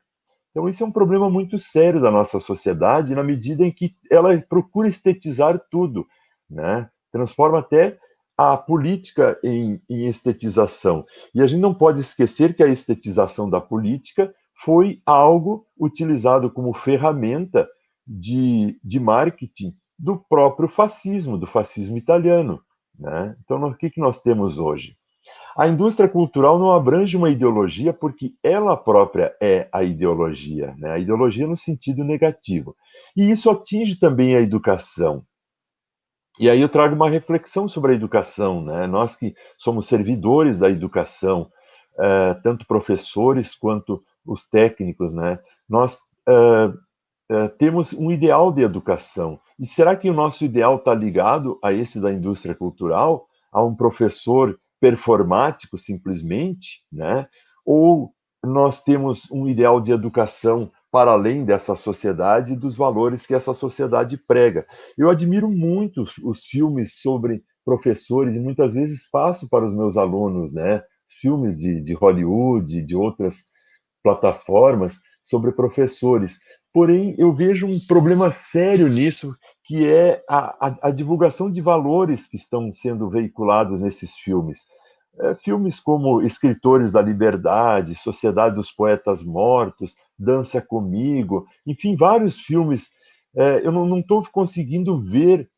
Então, isso é um problema muito sério da nossa sociedade, na medida em que ela procura estetizar tudo, né? Transforma até a política em estetização. E a gente não pode esquecer que a estetização da política foi algo utilizado como ferramenta de marketing do próprio fascismo, do fascismo italiano, né? Então, o que nós temos hoje? A indústria cultural não abrange uma ideologia porque ela própria é a ideologia, né? A ideologia no sentido negativo. E isso atinge também a educação. E aí eu trago uma reflexão sobre a educação, né? Nós que somos servidores da educação, tanto professores quanto os técnicos, né? Nós temos um ideal de educação. E será que o nosso ideal está ligado a esse da indústria cultural, a um professor performático simplesmente, né? Ou nós temos um ideal de educação para além dessa sociedade e dos valores que essa sociedade prega? Eu admiro muito os filmes sobre professores e muitas vezes faço para os meus alunos, né? Filmes de Hollywood, de outras plataformas sobre professores. Porém, eu vejo um problema sério nisso, que é a divulgação de valores que estão sendo veiculados nesses filmes. Filmes como Escritores da Liberdade, Sociedade dos Poetas Mortos, Dança Comigo, enfim, vários filmes. Eu não estou conseguindo ver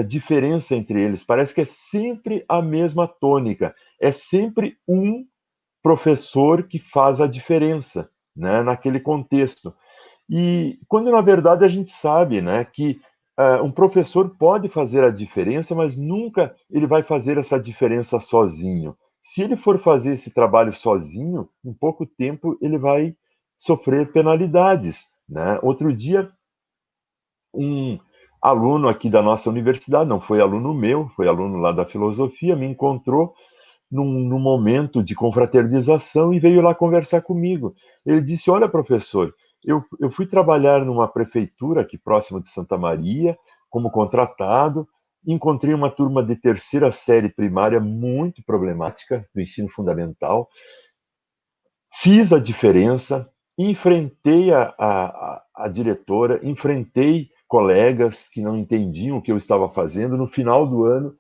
diferença entre eles. Parece que é sempre a mesma tônica. é sempre um professor que faz a diferença, né, naquele contexto. E quando, na verdade, a gente sabe, né, que um professor pode fazer a diferença, mas nunca ele vai fazer essa diferença sozinho. Se ele for fazer esse trabalho sozinho, em pouco tempo ele vai sofrer penalidades, né? Outro dia, um aluno aqui da nossa universidade, não foi aluno meu, foi aluno lá da filosofia, me encontrou num momento de confraternização e veio lá conversar comigo. Ele disse: olha, professor, eu fui trabalhar numa prefeitura aqui próximo de Santa Maria, como contratado, encontrei uma turma de terceira série primária muito problemática, do ensino fundamental, fiz a diferença, enfrentei a diretora, enfrentei colegas que não entendiam o que eu estava fazendo. No final do ano,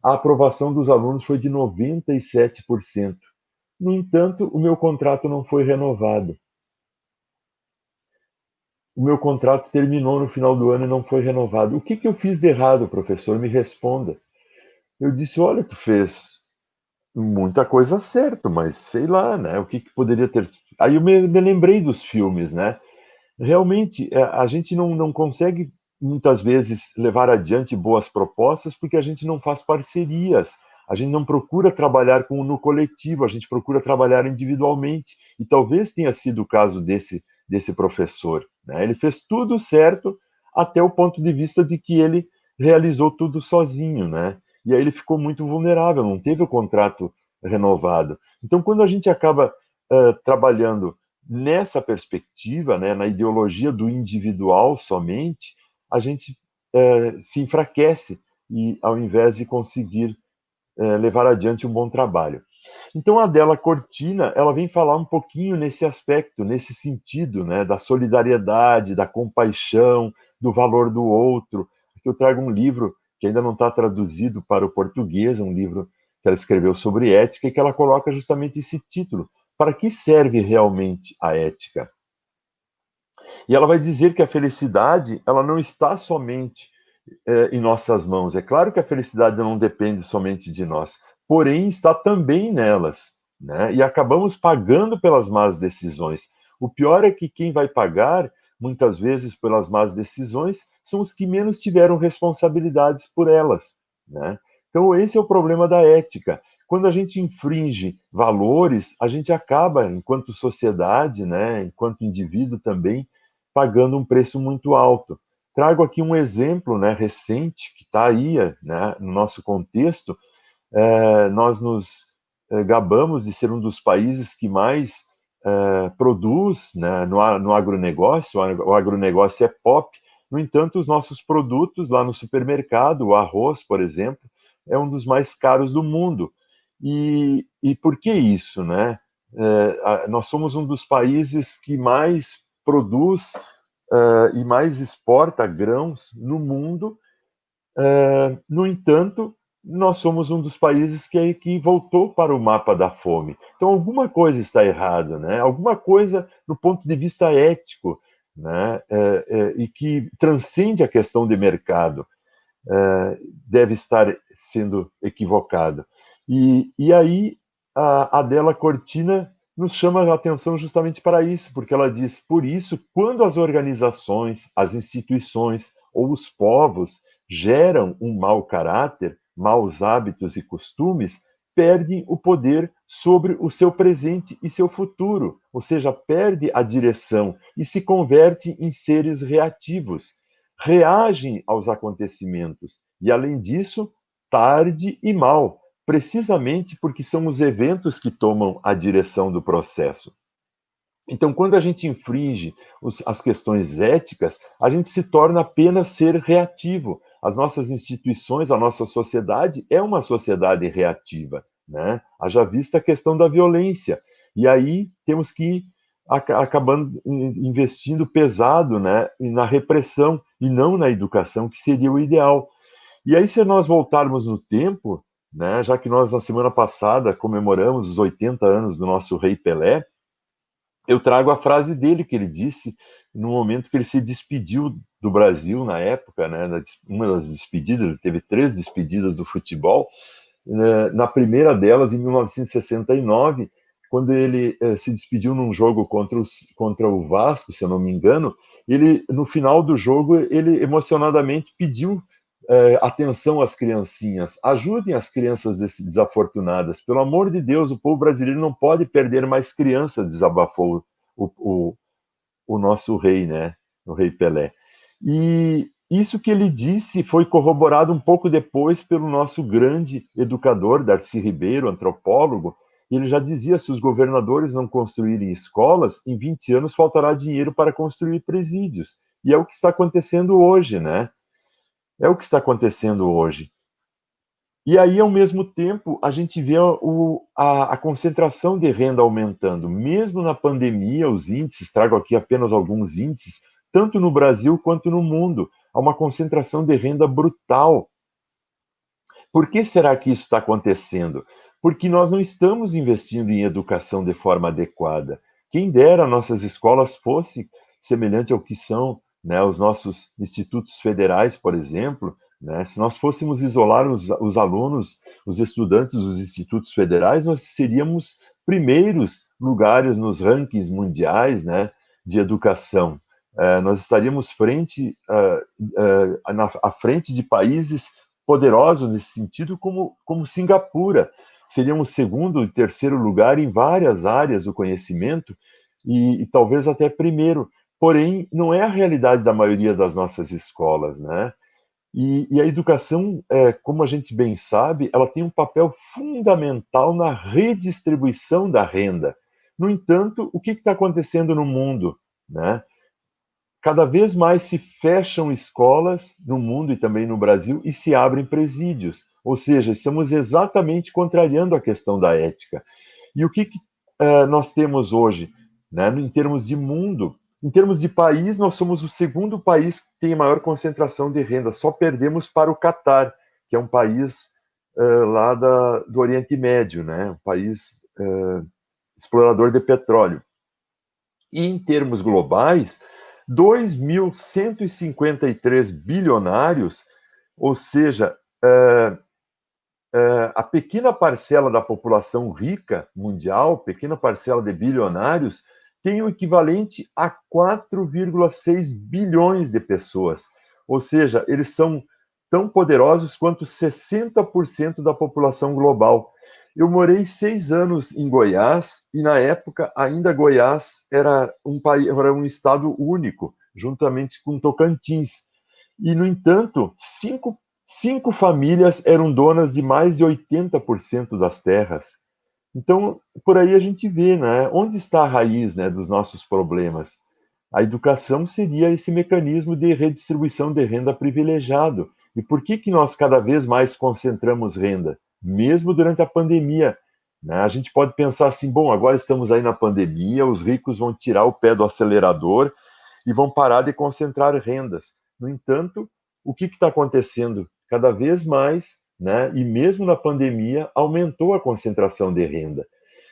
a aprovação dos alunos foi de 97%. No entanto, o meu contrato não foi renovado. O meu contrato terminou no final do ano e não foi renovado. O que eu fiz de errado, professor? Me responda. Eu disse: olha, tu fez muita coisa certa, mas sei lá, né? O que poderia ter... Aí eu me lembrei dos filmes, né? Realmente, a gente não consegue, muitas vezes, levar adiante boas propostas porque a gente não faz parcerias, a gente não procura trabalhar no coletivo, a gente procura trabalhar individualmente. E talvez tenha sido o caso desse professor, né? Ele fez tudo certo até o ponto de vista de que ele realizou tudo sozinho, né? E aí ele ficou muito vulnerável, não teve o contrato renovado. Então, quando a gente acaba trabalhando nessa perspectiva, né, na ideologia do individual somente, a gente se enfraquece e, ao invés de conseguir levar adiante um bom trabalho. Então, a Adela Cortina, ela vem falar um pouquinho nesse aspecto, nesse sentido, né, da solidariedade, da compaixão, do valor do outro. Aqui eu trago um livro que ainda não está traduzido para o português, um livro que ela escreveu sobre ética, e que ela coloca justamente esse título: para que serve realmente a ética? E ela vai dizer que a felicidade, ela não está somente em nossas mãos. É claro que a felicidade não depende somente de nós, porém está também nelas, né? E acabamos pagando pelas más decisões. O pior é que quem vai pagar, muitas vezes, pelas más decisões, são os que menos tiveram responsabilidades por elas, né? Então, esse é o problema da ética. Quando a gente infringe valores, a gente acaba, enquanto sociedade, né, enquanto indivíduo também, pagando um preço muito alto. Trago aqui um exemplo, né, recente, que está aí, né, no nosso contexto. Nós nos gabamos de ser um dos países que mais produz, né, no agronegócio. O agronegócio é pop. No entanto, os nossos produtos lá no supermercado, o arroz, por exemplo, é um dos mais caros do mundo. E por que isso, né? Nós somos um dos países que mais produz e mais exporta grãos no mundo. No entanto, nós somos um dos países que voltou para o mapa da fome. Então, alguma coisa está errada, né? Alguma coisa do ponto de vista ético, né? E que transcende a questão de mercado, deve estar sendo equivocada. E aí, a Adela Cortina nos chama a atenção justamente para isso, porque ela diz: por isso, quando as organizações, as instituições ou os povos geram um mau caráter, maus hábitos e costumes, perdem o poder sobre o seu presente e seu futuro, ou seja, perde a direção e se converte em seres reativos, reagem aos acontecimentos e, além disso, tarde e mal, precisamente porque são os eventos que tomam a direção do processo. Então, quando a gente infringe as questões éticas, a gente se torna apenas ser reativo. As nossas instituições, a nossa sociedade é uma sociedade reativa, né? Haja vista a questão da violência. E aí temos que ir acabando investindo pesado, né, na repressão e não na educação, que seria o ideal. E aí, se nós voltarmos no tempo, né, já que nós, na semana passada, comemoramos os 80 anos do nosso rei Pelé, eu trago a frase dele, que ele disse no momento que ele se despediu do Brasil, na época, né, uma das despedidas, ele teve 3 despedidas do futebol, na primeira delas, em 1969, quando ele se despediu num jogo contra o Vasco, se eu não me engano, ele, no final do jogo, ele emocionadamente pediu atenção às criancinhas, ajudem as crianças desafortunadas, pelo amor de Deus, o povo brasileiro não pode perder mais crianças, desabafou o nosso rei, né, o rei Pelé. E isso que ele disse foi corroborado um pouco depois pelo nosso grande educador, Darcy Ribeiro, antropólogo. Ele já dizia, se os governadores não construírem escolas, em 20 anos faltará dinheiro para construir presídios. E é o que está acontecendo hoje, né? É o que está acontecendo hoje. E aí, ao mesmo tempo, a gente vê a concentração de renda aumentando. Mesmo na pandemia, os índices, trago aqui apenas alguns índices, tanto no Brasil quanto no mundo, há uma concentração de renda brutal. Por que será que isso está acontecendo? Porque nós não estamos investindo em educação de forma adequada. Quem dera nossas escolas fossem semelhante ao que são, né, os nossos institutos federais, por exemplo, né? Se nós fôssemos isolar os alunos, os estudantes dos institutos federais, nós seríamos primeiros lugares nos rankings mundiais, né, de educação. Nós estaríamos à frente de países poderosos nesse sentido, como Singapura. Seríamos segundo e terceiro lugar em várias áreas do conhecimento e talvez até primeiro. Porém, não é a realidade da maioria das nossas escolas, né? E a educação, como a gente bem sabe, ela tem um papel fundamental na redistribuição da renda. No entanto, o que está acontecendo no mundo, né? Cada vez mais se fecham escolas no mundo e também no Brasil e se abrem presídios. Ou seja, estamos exatamente contrariando a questão da ética. E o que nós temos hoje, né, em termos de mundo? Em termos de país, nós somos o segundo país que tem a maior concentração de renda. Só perdemos para o Catar, que é um país lá do Oriente Médio, né, um país explorador de petróleo. E em termos globais, 2.153 bilionários, ou seja, a pequena parcela da população rica mundial, pequena parcela de bilionários, tem o equivalente a 4,6 bilhões de pessoas. Ou seja, eles são tão poderosos quanto 60% da população global. Eu morei 6 anos em Goiás e, na época, ainda Goiás era um estado único, juntamente com Tocantins. E, no entanto, cinco famílias eram donas de mais de 80% das terras. Então, por aí a gente vê, né, onde está a raiz, né, dos nossos problemas. A educação seria esse mecanismo de redistribuição de renda privilegiado. E por que nós cada vez mais concentramos renda? Mesmo durante a pandemia, né? A gente pode pensar assim, bom, agora estamos aí na pandemia, os ricos vão tirar o pé do acelerador e vão parar de concentrar rendas. No entanto, o que está acontecendo? Cada vez mais, né, e mesmo na pandemia, aumentou a concentração de renda.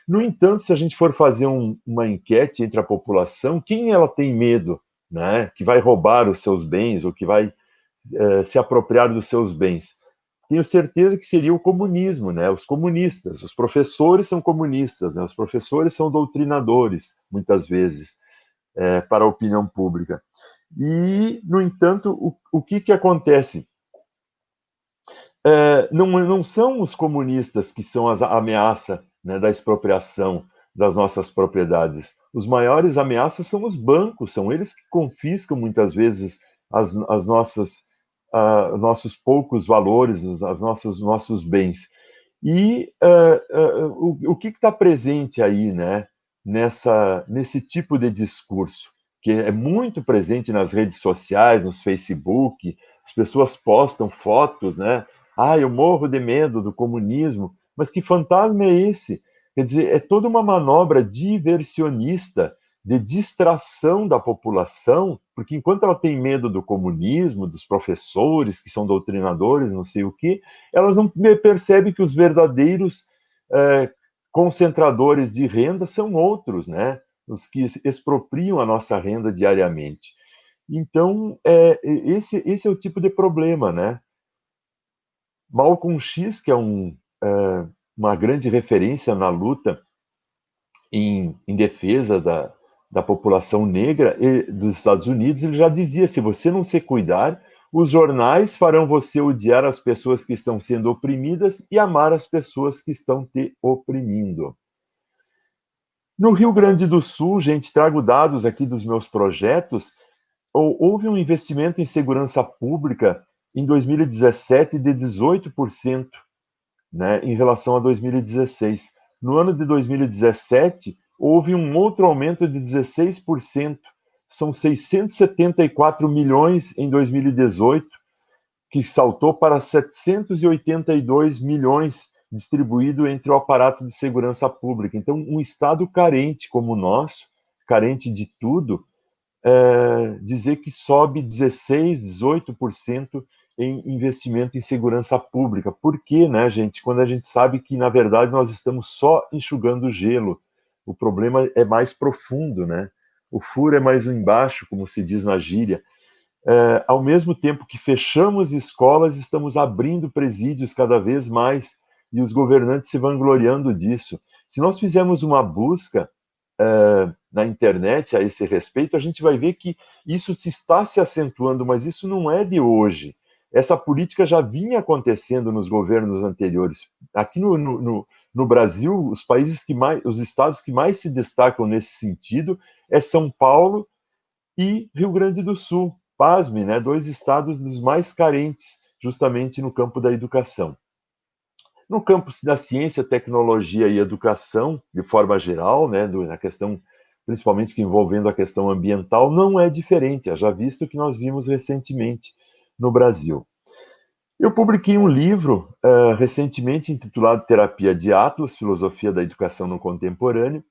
No entanto, se a gente for fazer uma enquete entre a população, quem ela tem medo, né, que vai roubar os seus bens ou que vai se apropriar dos seus bens? Tenho certeza que seria o comunismo, né? Os comunistas, os professores são comunistas, né? Os professores são doutrinadores, muitas vezes, para a opinião pública. E, no entanto, o que acontece? Não são os comunistas que são a ameaça, né, da expropriação das nossas propriedades. Os maiores ameaças são os bancos, são eles que confiscam muitas vezes as nossos poucos valores, os nossos bens. E o que está presente aí, né, nesse tipo de discurso, que é muito presente nas redes sociais, nos Facebook, as pessoas postam fotos, né? Eu morro de medo do comunismo, mas que fantasma é esse? Quer dizer, é toda uma manobra diversionista de distração da população, porque enquanto ela tem medo do comunismo, dos professores que são doutrinadores, não sei o quê, elas não percebem que os verdadeiros concentradores de renda são outros, né? Os que expropriam a nossa renda diariamente. Então, esse é o tipo de problema, né? Malcolm X, que é um uma grande referência na luta em defesa da população negra dos Estados Unidos. Ele já dizia: se você não se cuidar, os jornais farão você odiar as pessoas que estão sendo oprimidas e amar as pessoas que estão te oprimindo. No Rio Grande do Sul, gente, trago dados aqui dos meus projetos, houve um investimento em segurança pública em 2017 de 18%, né, em relação a 2016. No ano de 2017, houve um outro aumento de 16%. São 674 milhões em 2018, que saltou para 782 milhões distribuído entre o aparato de segurança pública. Então, um Estado carente como o nosso, carente de tudo, dizer que sobe 16%, 18% em investimento em segurança pública. Por quê, né, gente? Quando a gente sabe que, na verdade, nós estamos só enxugando gelo. O problema é mais profundo, né? O furo é mais embaixo, como se diz na gíria. Ao mesmo tempo que fechamos escolas, estamos abrindo presídios cada vez mais, e os governantes se vangloriando disso. Se nós fizermos uma busca na internet a esse respeito, a gente vai ver que isso está se acentuando, mas isso não é de hoje. Essa política já vinha acontecendo nos governos anteriores. Aqui no Brasil, os estados que mais se destacam nesse sentido é São Paulo e Rio Grande do Sul. Pasme, né? 2 estados dos mais carentes, justamente no campo da educação. No campo da ciência, tecnologia e educação, de forma geral, né, na questão, principalmente envolvendo a questão ambiental, não é diferente, haja visto que nós vimos recentemente no Brasil. Eu publiquei um livro recentemente intitulado Terapia de Atlas, Filosofia da Educação no Contemporâneo,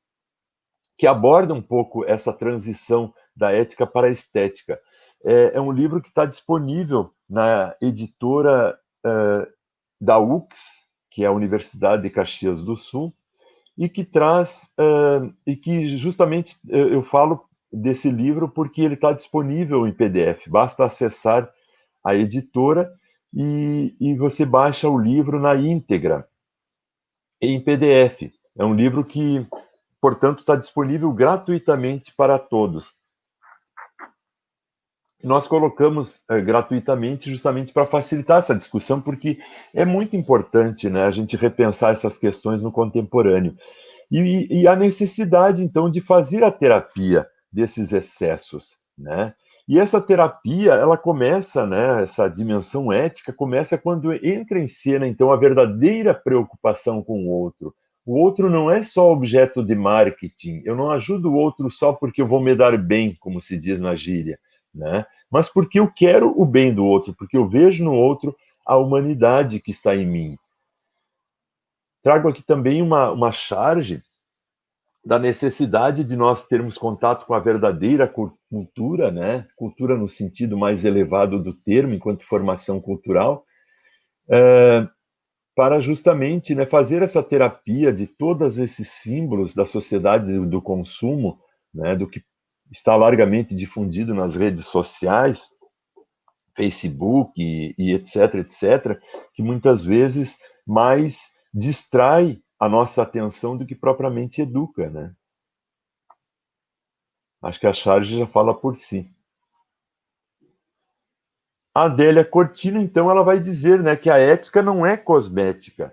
que aborda um pouco essa transição da ética para a estética. É um livro que está disponível na editora da UX, que é a Universidade de Caxias do Sul, e que traz, e que justamente eu falo desse livro porque ele está disponível em PDF, basta acessar a editora e você baixa o livro na íntegra, em PDF. É um livro que, portanto, está disponível gratuitamente para todos. Nós colocamos gratuitamente justamente para facilitar essa discussão, porque é muito importante, né, a gente repensar essas questões no contemporâneo. E a necessidade, então, de fazer a terapia desses excessos, né? E essa terapia, ela começa, né, essa dimensão ética começa quando entra em cena, então, a verdadeira preocupação com o outro. O outro não é só objeto de marketing, eu não ajudo o outro só porque eu vou me dar bem, como se diz na gíria, né? Mas porque eu quero o bem do outro, porque eu vejo no outro a humanidade que está em mim. Trago aqui também uma charge da necessidade de nós termos contato com a verdadeira cultura, né? Cultura no sentido mais elevado do termo, enquanto formação cultural, para justamente, né, fazer essa terapia de todos esses símbolos da sociedade do consumo, né, do que está largamente difundido nas redes sociais, Facebook e etc, etc, que muitas vezes mais distrai a nossa atenção do que propriamente educa, né? Acho que a charge já fala por si. A Adélia Cortina, então, ela vai dizer, né, que a ética não é cosmética.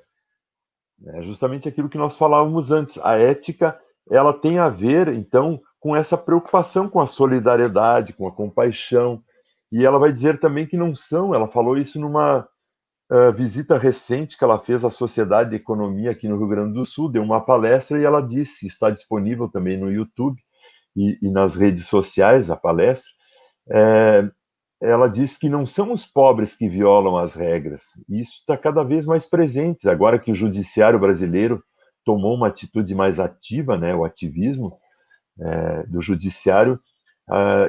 É justamente aquilo que nós falávamos antes. A ética, ela tem a ver, então, com essa preocupação com a solidariedade, com a compaixão. E ela vai dizer também que não são, ela falou isso numa visita recente que ela fez à Sociedade de Economia aqui no Rio Grande do Sul, deu uma palestra e ela disse, está disponível também no YouTube e nas redes sociais, a palestra, ela diz que não são os pobres que violam as regras. E isso está cada vez mais presente. Agora que o judiciário brasileiro tomou uma atitude mais ativa, né, o ativismo do judiciário,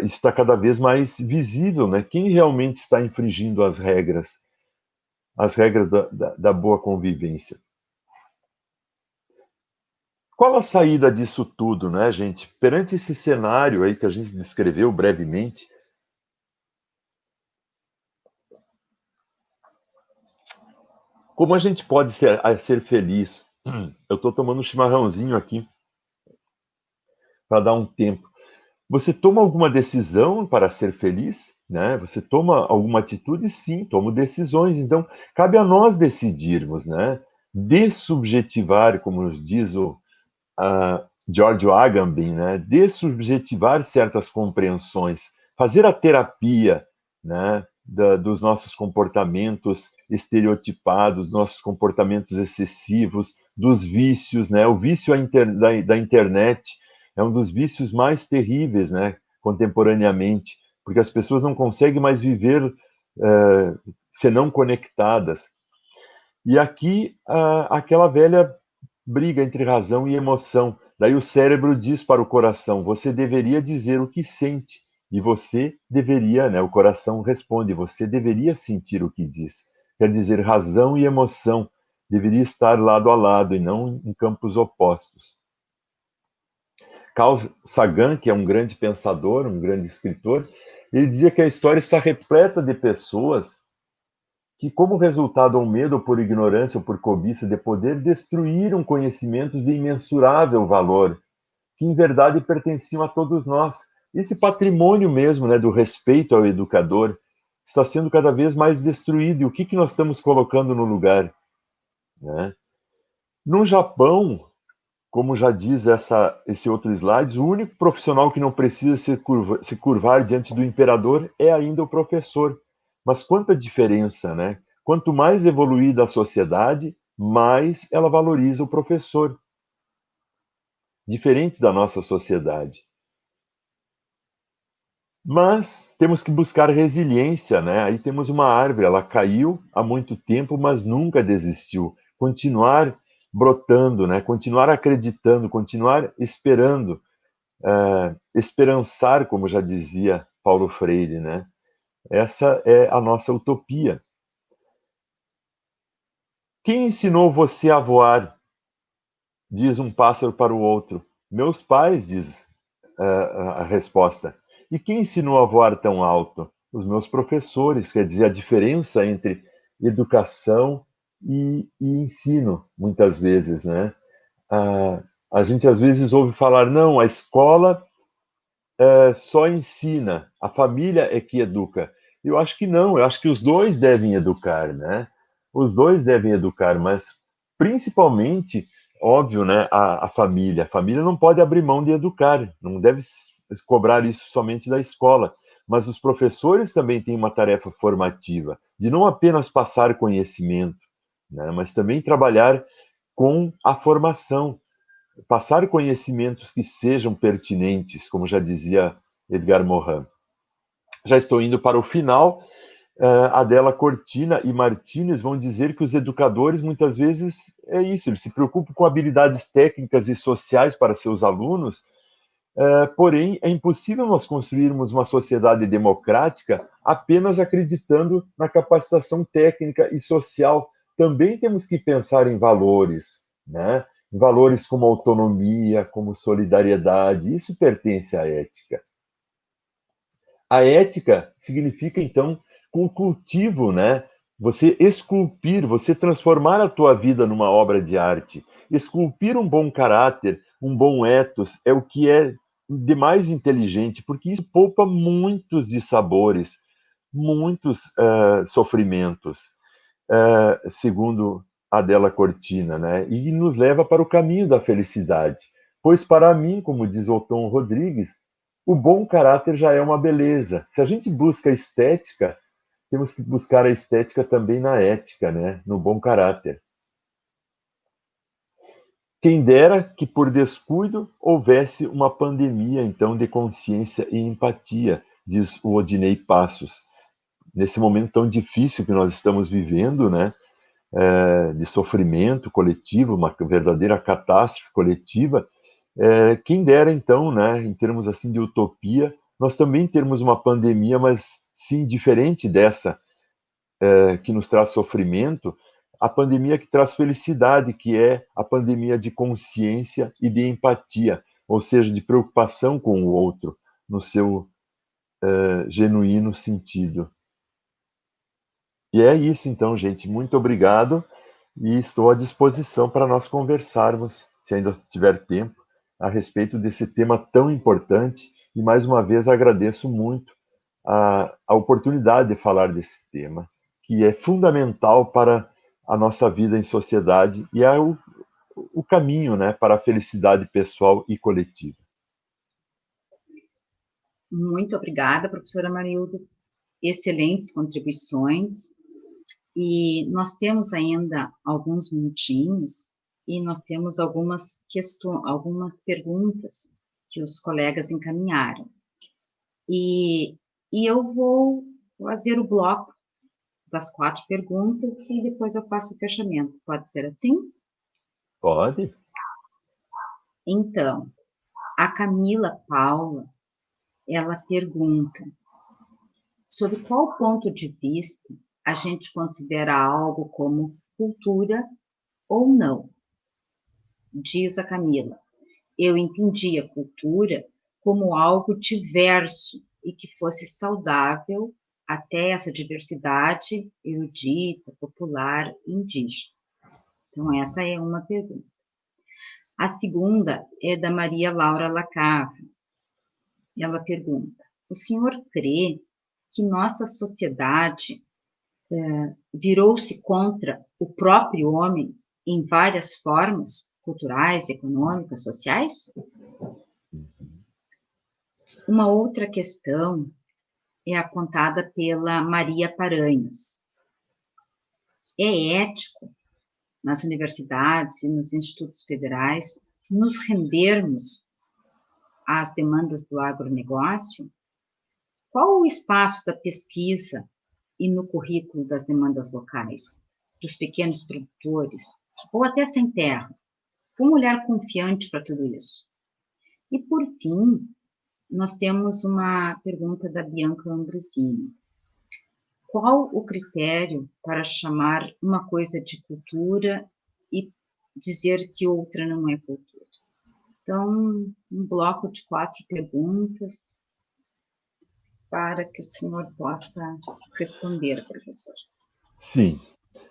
isso está cada vez mais visível, né? Quem realmente está infringindo as regras da boa convivência. Qual a saída disso tudo, né, gente? Perante esse cenário aí que a gente descreveu brevemente, Como a gente pode ser feliz? Eu estou tomando um chimarrãozinho aqui para dar um tempo. Você toma alguma decisão para ser feliz? Né? Você toma alguma atitude? Sim, tomo decisões. Então, cabe a nós decidirmos, né? Dessubjetivar, como diz o Giorgio Agamben, né? Dessubjetivar certas compreensões, fazer a terapia, né? Dos nossos comportamentos estereotipados, nossos comportamentos excessivos, dos vícios, né? O vício da internet é um dos vícios mais terríveis, né? Contemporaneamente, porque as pessoas não conseguem mais viver senão conectadas. E aqui aquela velha briga entre razão e emoção. Daí o cérebro diz para o coração: você deveria dizer o que sente. E você deveria, né? O coração responde: você deveria sentir o que diz. Quer dizer, razão e emoção deveriam estar lado a lado e não em campos opostos. Carl Sagan, que é um grande pensador, um grande escritor, ele dizia que a história está repleta de pessoas que, como resultado ao medo, ou por ignorância, ou por cobiça de poder, destruíram conhecimentos de imensurável valor, que em verdade pertenciam a todos nós. Esse patrimônio mesmo, né, do respeito ao educador, está sendo cada vez mais destruído. E o que nós estamos colocando no lugar? Né? No Japão, como já diz esse outro slide, o único profissional que não precisa se curvar diante do imperador é ainda o professor. Mas quanta diferença, né? Quanto mais evoluída a sociedade, mais ela valoriza o professor. Diferente da nossa sociedade. Mas temos que buscar resiliência, né? Aí temos uma árvore, ela caiu há muito tempo, mas nunca desistiu. Continuar brotando, né? Continuar acreditando, continuar esperando, esperançar, como já dizia Paulo Freire, né? Essa é a nossa utopia. Quem ensinou você a voar? Diz um pássaro para o outro. Meus pais, diz a resposta. E quem ensinou a voar tão alto? Os meus professores. Quer dizer, a diferença entre educação e ensino, muitas vezes, né? A gente às vezes ouve falar, não, a escola só ensina, a família é que educa. Eu acho que não, eu acho que os dois devem educar, né? Os dois devem educar, mas principalmente, óbvio, né, a família. A família não pode abrir mão de educar, não deve cobrar isso somente da escola. Mas os professores também têm uma tarefa formativa, de não apenas passar conhecimento, né, mas também trabalhar com a formação, passar conhecimentos que sejam pertinentes, como já dizia Edgar Morin. Já estou indo para o final. Adela Cortina e Martínez vão dizer que os educadores, muitas vezes, é isso, eles se preocupam com habilidades técnicas e sociais para seus alunos, porém, é impossível nós construirmos uma sociedade democrática apenas acreditando na capacitação técnica e social. Também temos que pensar em valores, né? Valores como autonomia, como solidariedade, isso pertence à ética. A ética significa, então, o cultivo, né? Você esculpir, você transformar a tua vida numa obra de arte. Esculpir um bom caráter, um bom ethos, é o que é de mais inteligente, porque isso poupa muitos dissabores, muitos sofrimentos, segundo Adela Cortina, né? E nos leva para o caminho da felicidade. Pois para mim, como diz Otton Rodrigues, o bom caráter já é uma beleza. Se a gente busca estética, temos que buscar a estética também na ética, né? No bom caráter. Quem dera que por descuido houvesse uma pandemia, então, de consciência e empatia, diz o Odinei Passos. Nesse momento tão difícil que nós estamos vivendo, né? De sofrimento coletivo, uma verdadeira catástrofe coletiva, quem dera então, né, em termos assim de utopia, nós também termos uma pandemia, mas sim diferente dessa que nos traz sofrimento, a pandemia que traz felicidade, que é a pandemia de consciência e de empatia, ou seja, de preocupação com o outro, no seu genuíno sentido. E é isso então, gente. Muito obrigado. e estou à disposição para nós conversarmos, se ainda tiver tempo, a respeito desse tema tão importante. E, mais uma vez, agradeço muito a oportunidade de falar desse tema, que é fundamental para a nossa vida em sociedade e é o caminho, né, para a felicidade pessoal e coletiva. Muito obrigada, professora Marildo. Excelentes contribuições. E nós temos ainda alguns minutinhos e nós temos algumas perguntas que os colegas encaminharam. E eu vou fazer o bloco das 4 perguntas e depois eu faço o fechamento. Pode ser assim? Pode. Então, a Camila Paula, ela pergunta: sob qual ponto de vista a gente considera algo como cultura ou não? Diz a Camila: eu entendia cultura como algo diverso e que fosse saudável até essa diversidade erudita, popular, indígena. Então, essa é uma pergunta. A segunda é da Maria Laura Lacave. Ela pergunta: o senhor crê que nossa sociedade virou-se contra o próprio homem em várias formas culturais, econômicas, sociais? Uma outra questão é apontada pela Maria Paranhos. É ético, nas universidades e nos institutos federais, nos rendermos às demandas do agronegócio? Qual o espaço da pesquisa e no currículo das demandas locais, dos pequenos produtores, ou até sem terra? Uma olhar confiante para tudo isso. E, por fim, nós temos uma pergunta da Bianca Ambrosini. Qual o critério para chamar uma coisa de cultura e dizer que outra não é cultura? Então, um bloco de 4 perguntas para que o senhor possa responder, professor. Sim,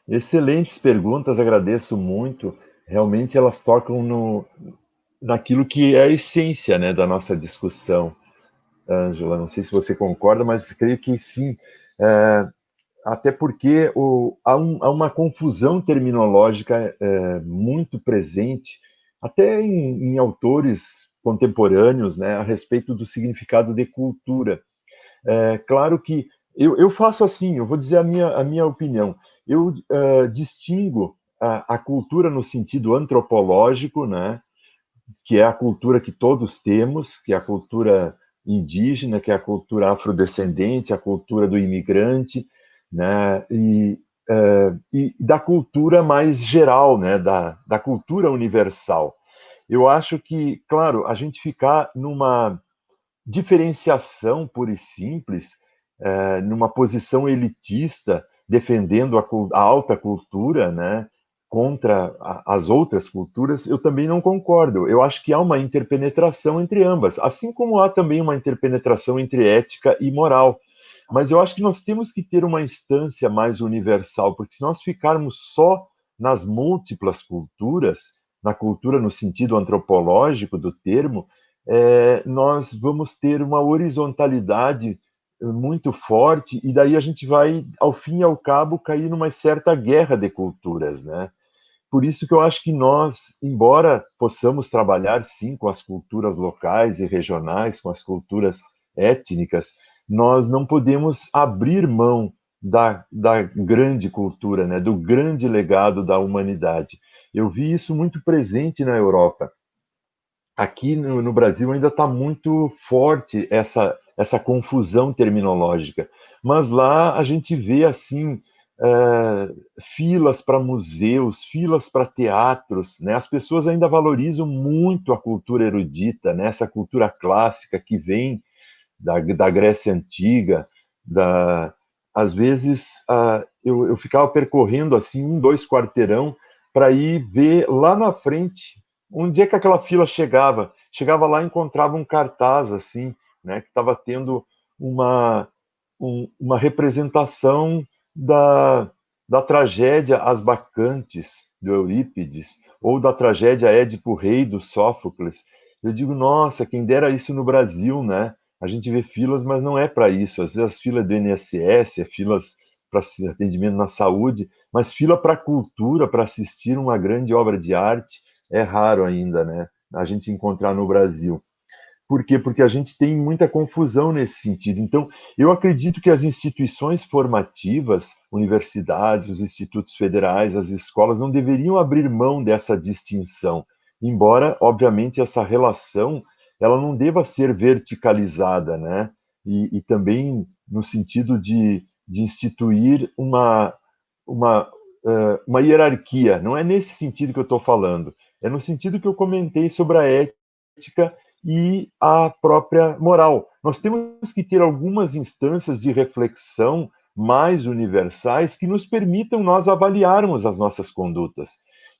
excelentes perguntas, agradeço muito. Realmente elas tocam naquilo que é a essência, né, da nossa discussão, Ângela. Não sei se você concorda, mas creio que sim. Até porque há uma confusão terminológica muito presente, até em autores contemporâneos, né, a respeito do significado de cultura. Claro que eu faço assim, eu vou dizer a minha opinião. Eu distingo a cultura no sentido antropológico, né, que é a cultura que todos temos, que é a cultura indígena, que é a cultura afrodescendente, a cultura do imigrante, né, e da cultura mais geral, né, da cultura universal. Eu acho que, claro, a gente ficar numa diferenciação pura e simples, numa posição elitista, defendendo a alta cultura, né, contra as outras culturas, eu também não concordo. Eu acho que há uma interpenetração entre ambas, assim como há também uma interpenetração entre ética e moral. Mas eu acho que nós temos que ter uma instância mais universal, porque se nós ficarmos só nas múltiplas culturas, na cultura no sentido antropológico do termo, nós vamos ter uma horizontalidade muito forte, e daí a gente vai, ao fim e ao cabo, cair numa certa guerra de culturas, né? Por isso que eu acho que nós, embora possamos trabalhar, sim, com as culturas locais e regionais, com as culturas étnicas, nós não podemos abrir mão da grande cultura, né, do grande legado da humanidade. Eu vi isso muito presente na Europa. Aqui no Brasil ainda está muito forte essa confusão terminológica, mas lá a gente vê assim filas para museus, filas para teatros, né? As pessoas ainda valorizam muito a cultura erudita, né? Essa cultura clássica que vem da Grécia Antiga, às vezes eu ficava percorrendo assim 2 quarteirão para ir ver lá na frente onde é que aquela fila chegava. Chegava lá e encontrava um cartaz assim, né, que estava tendo uma representação da tragédia As Bacantes, do Eurípides, ou da tragédia Édipo Rei, do Sófocles, eu digo, nossa, quem dera isso no Brasil, né? A gente vê filas, mas não é para isso. Às vezes as filas do INSS, filas para atendimento na saúde, mas fila para cultura, para assistir uma grande obra de arte, é raro ainda, né? A gente encontrar no Brasil. Por quê? Porque a gente tem muita confusão nesse sentido. Então, eu acredito que as instituições formativas, universidades, os institutos federais, as escolas, não deveriam abrir mão dessa distinção, embora, obviamente, essa relação ela não deva ser verticalizada, né? E também no sentido de instituir uma hierarquia. Não é nesse sentido que eu estou falando, é no sentido que eu comentei sobre a ética e a própria moral. Nós temos que ter algumas instâncias de reflexão mais universais que nos permitam nós avaliarmos as nossas condutas.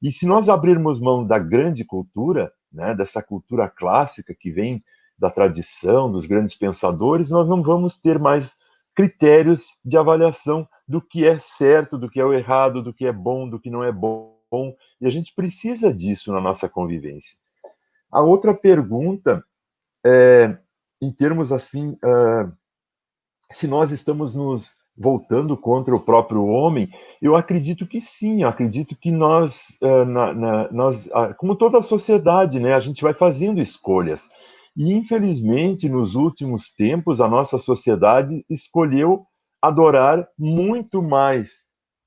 E se nós abrirmos mão da grande cultura, né, dessa cultura clássica que vem da tradição, dos grandes pensadores, nós não vamos ter mais critérios de avaliação do que é certo, do que é o errado, do que é bom, do que não é bom. E a gente precisa disso na nossa convivência. A outra pergunta é, em termos assim, se nós estamos nos voltando contra o próprio homem, eu acredito que sim, eu acredito que nós, como toda a sociedade, né, a gente vai fazendo escolhas. E, infelizmente, nos últimos tempos, a nossa sociedade escolheu adorar muito mais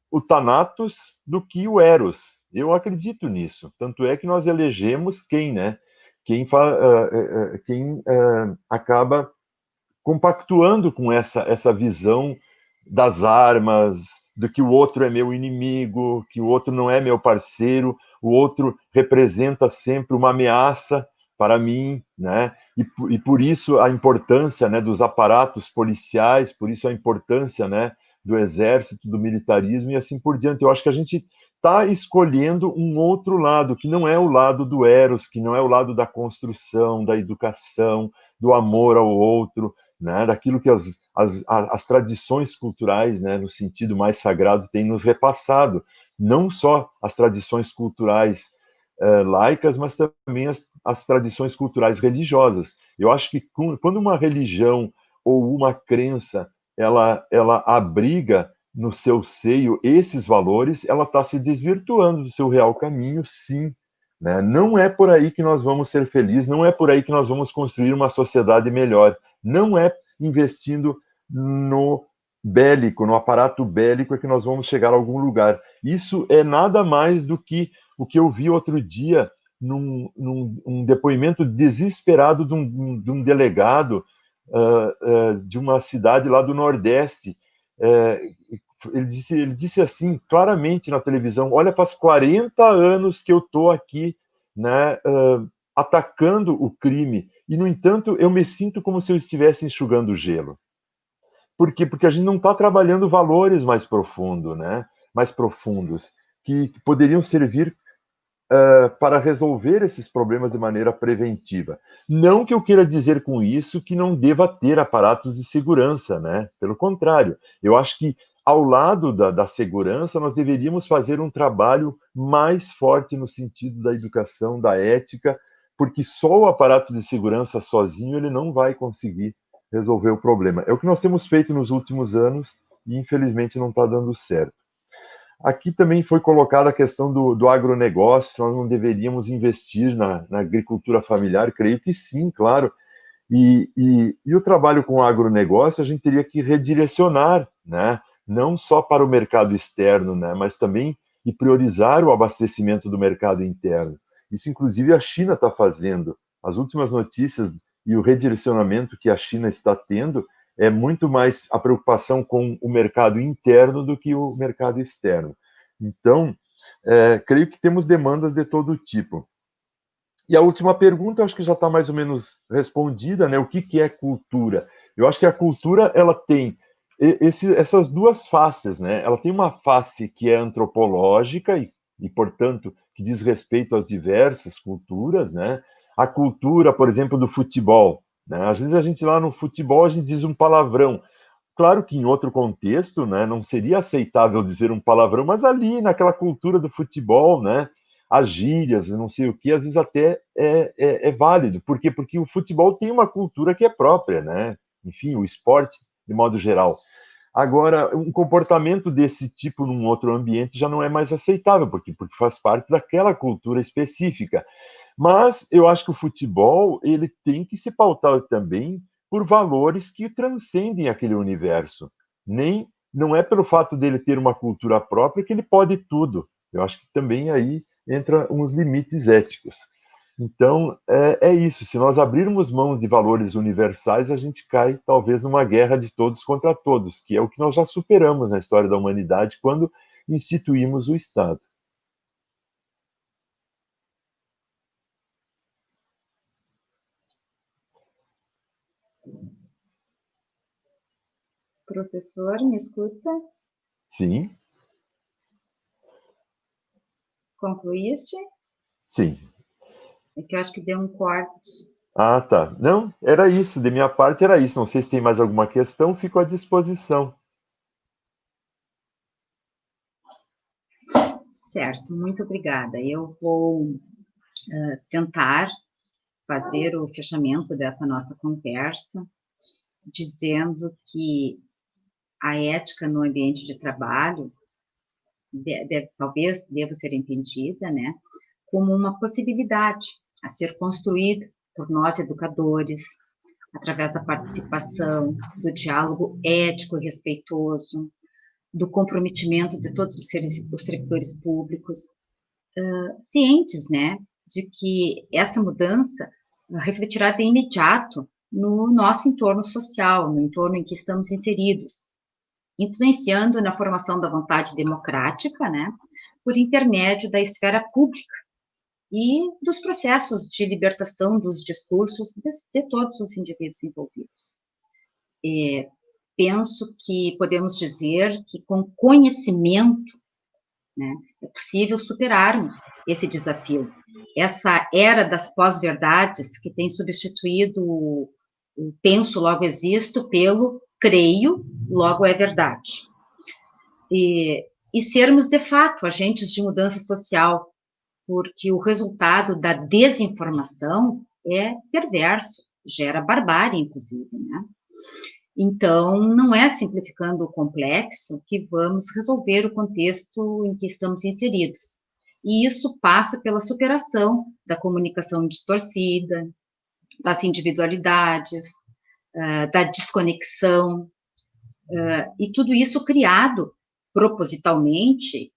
o Thanatos do que o Eros. Eu acredito nisso. Tanto é que nós elegemos quem, né? Quem acaba compactuando com essa visão das armas, do que o outro é meu inimigo, que o outro não é meu parceiro, o outro representa sempre uma ameaça para mim, né? E por isso a importância, né, dos aparatos policiais, por isso a importância, né, do exército, do militarismo e assim por diante. Eu acho que a gente está escolhendo um outro lado, que não é o lado do Eros, que não é o lado da construção, da educação, do amor ao outro, né, daquilo que as tradições culturais, né, no sentido mais sagrado, têm nos repassado. Não só as tradições culturais laicas, mas também as tradições culturais religiosas. Eu acho que quando uma religião ou uma crença ela abriga no seu seio esses valores, ela está se desvirtuando do seu real caminho, sim. Né? Não é por aí que nós vamos ser felizes, não é por aí que nós vamos construir uma sociedade melhor. Não é investindo no bélico, no aparato bélico, é que nós vamos chegar a algum lugar. Isso é nada mais do que o que eu vi outro dia num depoimento desesperado de um delegado de uma cidade lá do Nordeste. Ele disse assim, claramente na televisão, olha, faz 40 anos que eu estou aqui, né, atacando o crime, e, no entanto, eu me sinto como se eu estivesse enxugando gelo. Por quê? Porque a gente não está trabalhando valores mais profundos, né? Mais profundos, que poderiam servir para resolver esses problemas de maneira preventiva. Não que eu queira dizer com isso que não deva ter aparatos de segurança, né? Pelo contrário, eu acho que ao lado da segurança, nós deveríamos fazer um trabalho mais forte no sentido da educação, da ética, porque só o aparato de segurança sozinho ele não vai conseguir resolver o problema. É o que nós temos feito nos últimos anos e, infelizmente, não está dando certo. Aqui também foi colocada a questão do agronegócio, nós não deveríamos investir na agricultura familiar, creio que sim, claro. E o trabalho com o agronegócio a gente teria que redirecionar, né? Não só para o mercado externo, né? Mas também e priorizar o abastecimento do mercado interno. Isso, inclusive, a China está fazendo. As últimas notícias e o redirecionamento que a China está tendo é muito mais a preocupação com o mercado interno do que o mercado externo. Então, creio que temos demandas de todo tipo. E a última pergunta, eu acho que já está mais ou menos respondida, né? O que é cultura? Eu acho que a cultura ela tem essas duas faces, né? Ela tem uma face que é antropológica e, portanto, que diz respeito às diversas culturas, né? A cultura, por exemplo, do futebol, né? Às vezes a gente lá no futebol a gente diz um palavrão. claro que em outro contexto, né, não seria aceitável dizer um palavrão, mas ali naquela cultura do futebol, né, as gírias, não sei o que, às vezes até é válido. Por quê? Porque o futebol tem uma cultura que é própria, né? Enfim, o esporte, de modo geral. Agora, um comportamento desse tipo num outro ambiente já não é mais aceitável, porque faz parte daquela cultura específica. Mas eu acho que o futebol ele tem que se pautar também por valores que transcendem aquele universo. Nem não é pelo fato dele ter uma cultura própria que ele pode tudo. Eu acho que também aí entra uns limites éticos. Então, é isso. Se nós abrirmos mão de valores universais, a gente cai, talvez, numa guerra de todos contra todos, que é o que nós já superamos na história da humanidade quando instituímos o Estado. Professor, me escuta? Sim, Concluíste? sim. É que eu acho que deu um corte. Ah, tá. Não, era isso. De minha parte, era isso. Não sei se tem mais alguma questão, fico à disposição. Certo, muito obrigada. Eu vou tentar fazer o fechamento dessa nossa conversa, dizendo que a ética no ambiente de trabalho talvez deva ser entendida, né, como uma possibilidade a ser construída por nós educadores, através da participação, do diálogo ético e respeitoso, do comprometimento de todos os servidores públicos, cientes, né, de que essa mudança refletirá de imediato no nosso entorno social, no entorno em que estamos inseridos, influenciando na formação da vontade democrática, né, por intermédio da esfera pública e dos processos de libertação dos discursos de todos os indivíduos envolvidos. Penso que podemos dizer que com conhecimento, né, é possível superarmos esse desafio, essa era das pós-verdades que tem substituído o penso, logo existo, pelo creio, logo é verdade. E sermos, de fato, agentes de mudança social, porque o resultado da desinformação é perverso, gera barbárie, inclusive, né? Então, não é simplificando o complexo que vamos resolver o contexto em que estamos inseridos. E isso passa pela superação da comunicação distorcida, das individualidades, da desconexão, e tudo isso criado propositalmente,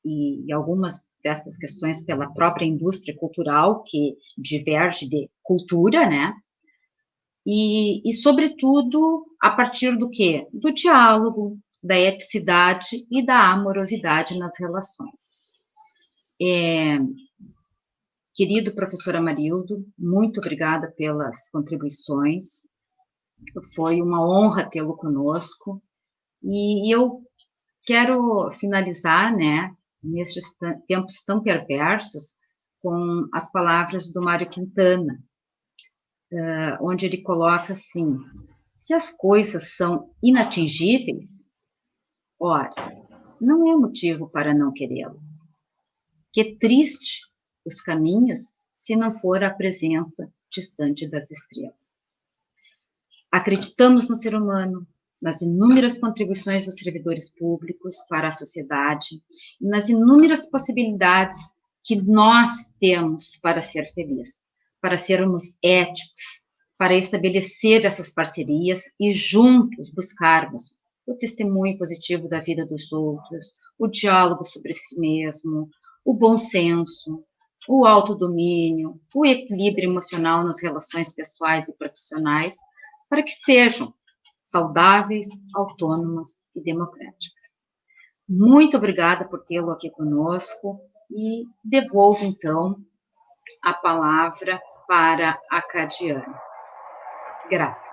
e algumas dessas questões pela própria indústria cultural, que diverge de cultura, né? E sobretudo, a partir do quê? Do diálogo, da eticidade e da amorosidade nas relações. Querido professor Amarildo, muito obrigada pelas contribuições, foi uma honra tê-lo conosco, e eu quero finalizar, né, nestes tempos tão perversos, com as palavras do Mário Quintana, onde ele coloca assim: se as coisas são inatingíveis, ora, não é motivo para não querê-las. Que triste os caminhos se não for a presença distante das estrelas. Acreditamos no ser humano, nas inúmeras contribuições dos servidores públicos para a sociedade e nas inúmeras possibilidades que nós temos para ser felizes, para sermos éticos, para estabelecer essas parcerias e juntos buscarmos o testemunho positivo da vida dos outros, o diálogo sobre si mesmo, o bom senso, o autodomínio, o equilíbrio emocional nas relações pessoais e profissionais, para que sejam saudáveis, autônomas e democráticas. Muito obrigada por tê-lo aqui conosco e devolvo, então, a palavra para a Cadiane. Grata.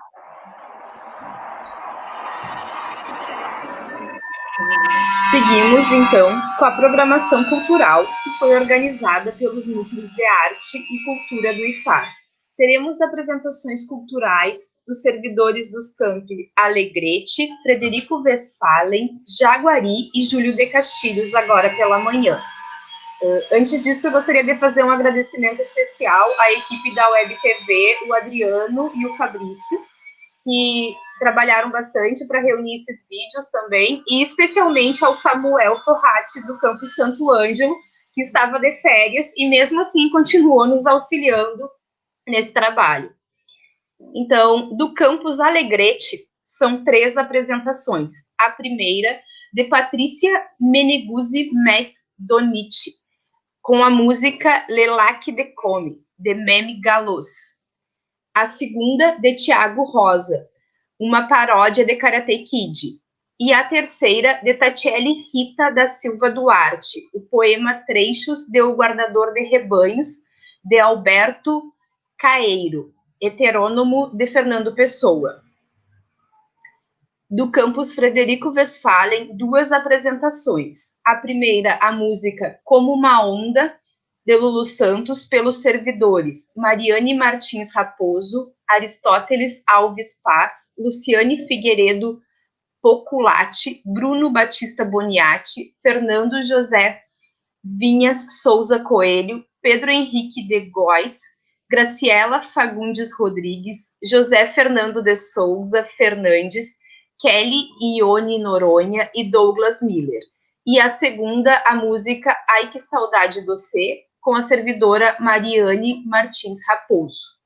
Seguimos, então, com a programação cultural que foi organizada pelos Núcleos de Arte e Cultura do IFAR. teremos apresentações culturais dos servidores dos campi Alegrete, Frederico Westphalen, Jaguari e Júlio de Castilhos, agora pela manhã. Antes disso, eu gostaria de fazer um agradecimento especial à equipe da Web TV, o Adriano e o Fabrício, que trabalharam bastante para reunir esses vídeos também, e especialmente ao Samuel Forratti, do Campo Santo Ângelo, que estava de férias e mesmo assim continuou nos auxiliando nesse trabalho. Então, do Campus Alegrete, são 3 apresentações. A primeira, de Patrícia Meneguzzi Metz Donici, com a música Le Lac de Come, de Meme Galos. A segunda, de Tiago Rosa, uma paródia de Karate Kid. E a terceira, de Tatiele Rita da Silva Duarte, o poema Trechos de O Guardador de Rebanhos, de Alberto Caeiro, heterônimo de Fernando Pessoa. Do campus Frederico Westphalen, 2 apresentações. A primeira, a música Como uma Onda, de Lulu Santos, pelos servidores Mariane Martins Raposo, Aristóteles Alves Paz, Luciane Figueiredo Poculati, Bruno Batista Boniati, Fernando José Vinhas Souza Coelho, Pedro Henrique de Góes, Graciela Fagundes Rodrigues, José Fernando de Souza Fernandes, Kelly Ione Noronha e Douglas Miller. E a segunda, a música Ai Que Saudade do Cê, com a servidora Mariane Martins Raposo.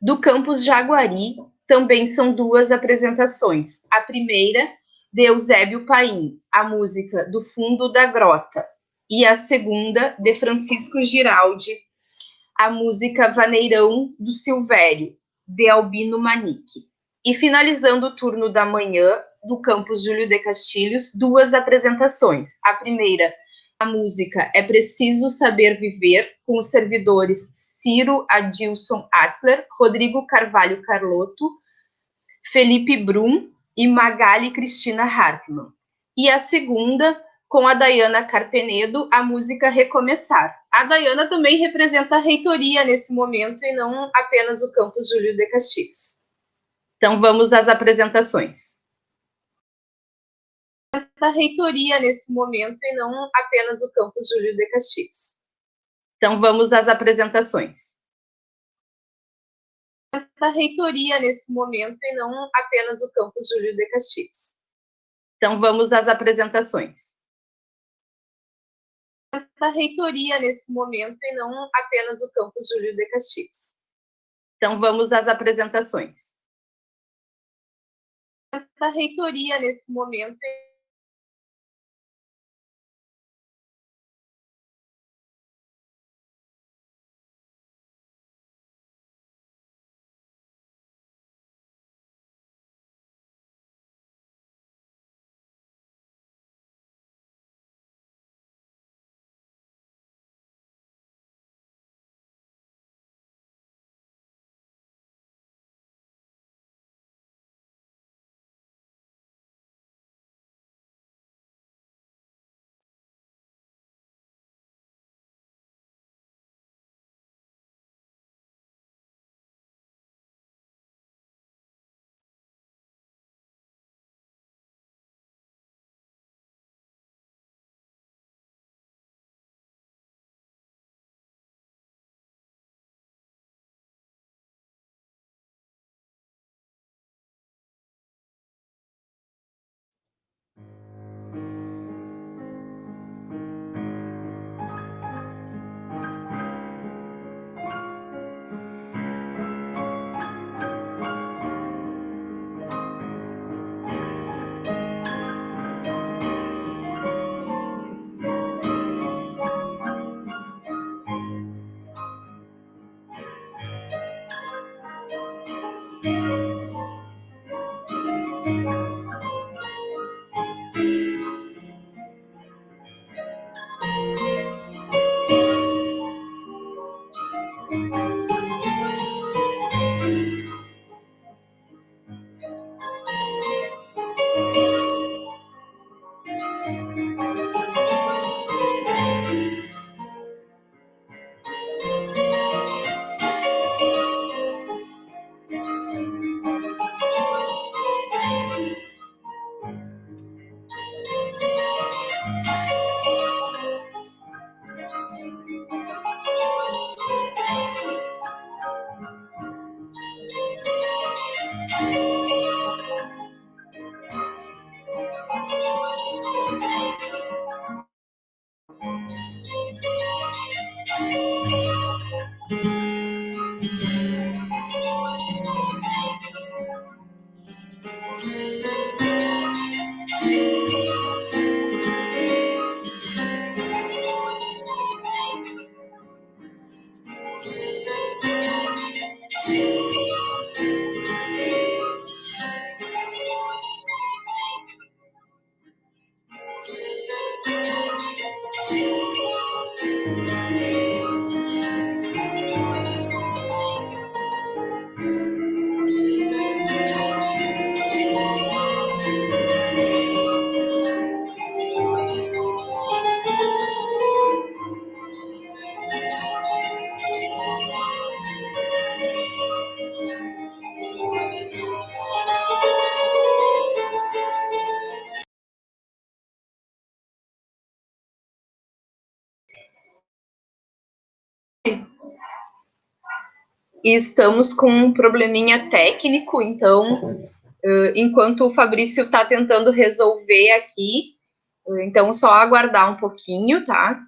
Do campus Jaguari, também são 2 apresentações. A primeira, de Eusébio Paim, a música Do Fundo da Grota. E a segunda, de Francisco Giraldi, a música Vaneirão do Silvério, de Albino Manique. E finalizando o turno da manhã, do campus Júlio de Castilhos, 2 apresentações. A primeira, a música É Preciso Saber Viver, com os servidores Ciro Adilson Atzler, Rodrigo Carvalho Carlotto, Felipe Brum e Magali Cristina Hartmann. E a segunda, com a Dayana Carpenedo, a música Recomeçar. A Dayana também representa a reitoria nesse momento e não apenas o campus Júlio de Castilhos. Então, vamos às apresentações. A reitoria nesse momento e não apenas o campus Júlio de Castilhos. Então, vamos às apresentações. A reitoria nesse momento e não apenas o campus Júlio de Castilhos. Então, vamos às apresentações. A reitoria nesse momento e não apenas o campus Júlio de Castilhos. Então, vamos às apresentações. A reitoria nesse momento e estamos com um probleminha técnico, então, enquanto o Fabrício está tentando resolver aqui, então só aguardar um pouquinho, tá?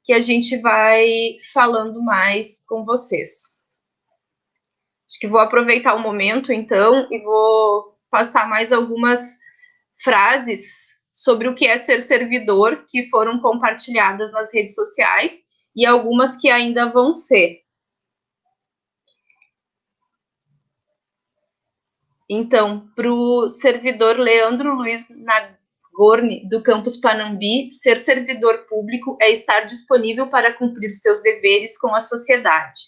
Que a gente vai falando mais com vocês. Acho que vou aproveitar o momento, então, e vou passar mais algumas frases sobre o que é ser servidor, que foram compartilhadas nas redes sociais, e algumas que ainda vão ser. Então, para o servidor Leandro Luiz Nagorni, do campus Panambi, ser servidor público é estar disponível para cumprir seus deveres com a sociedade,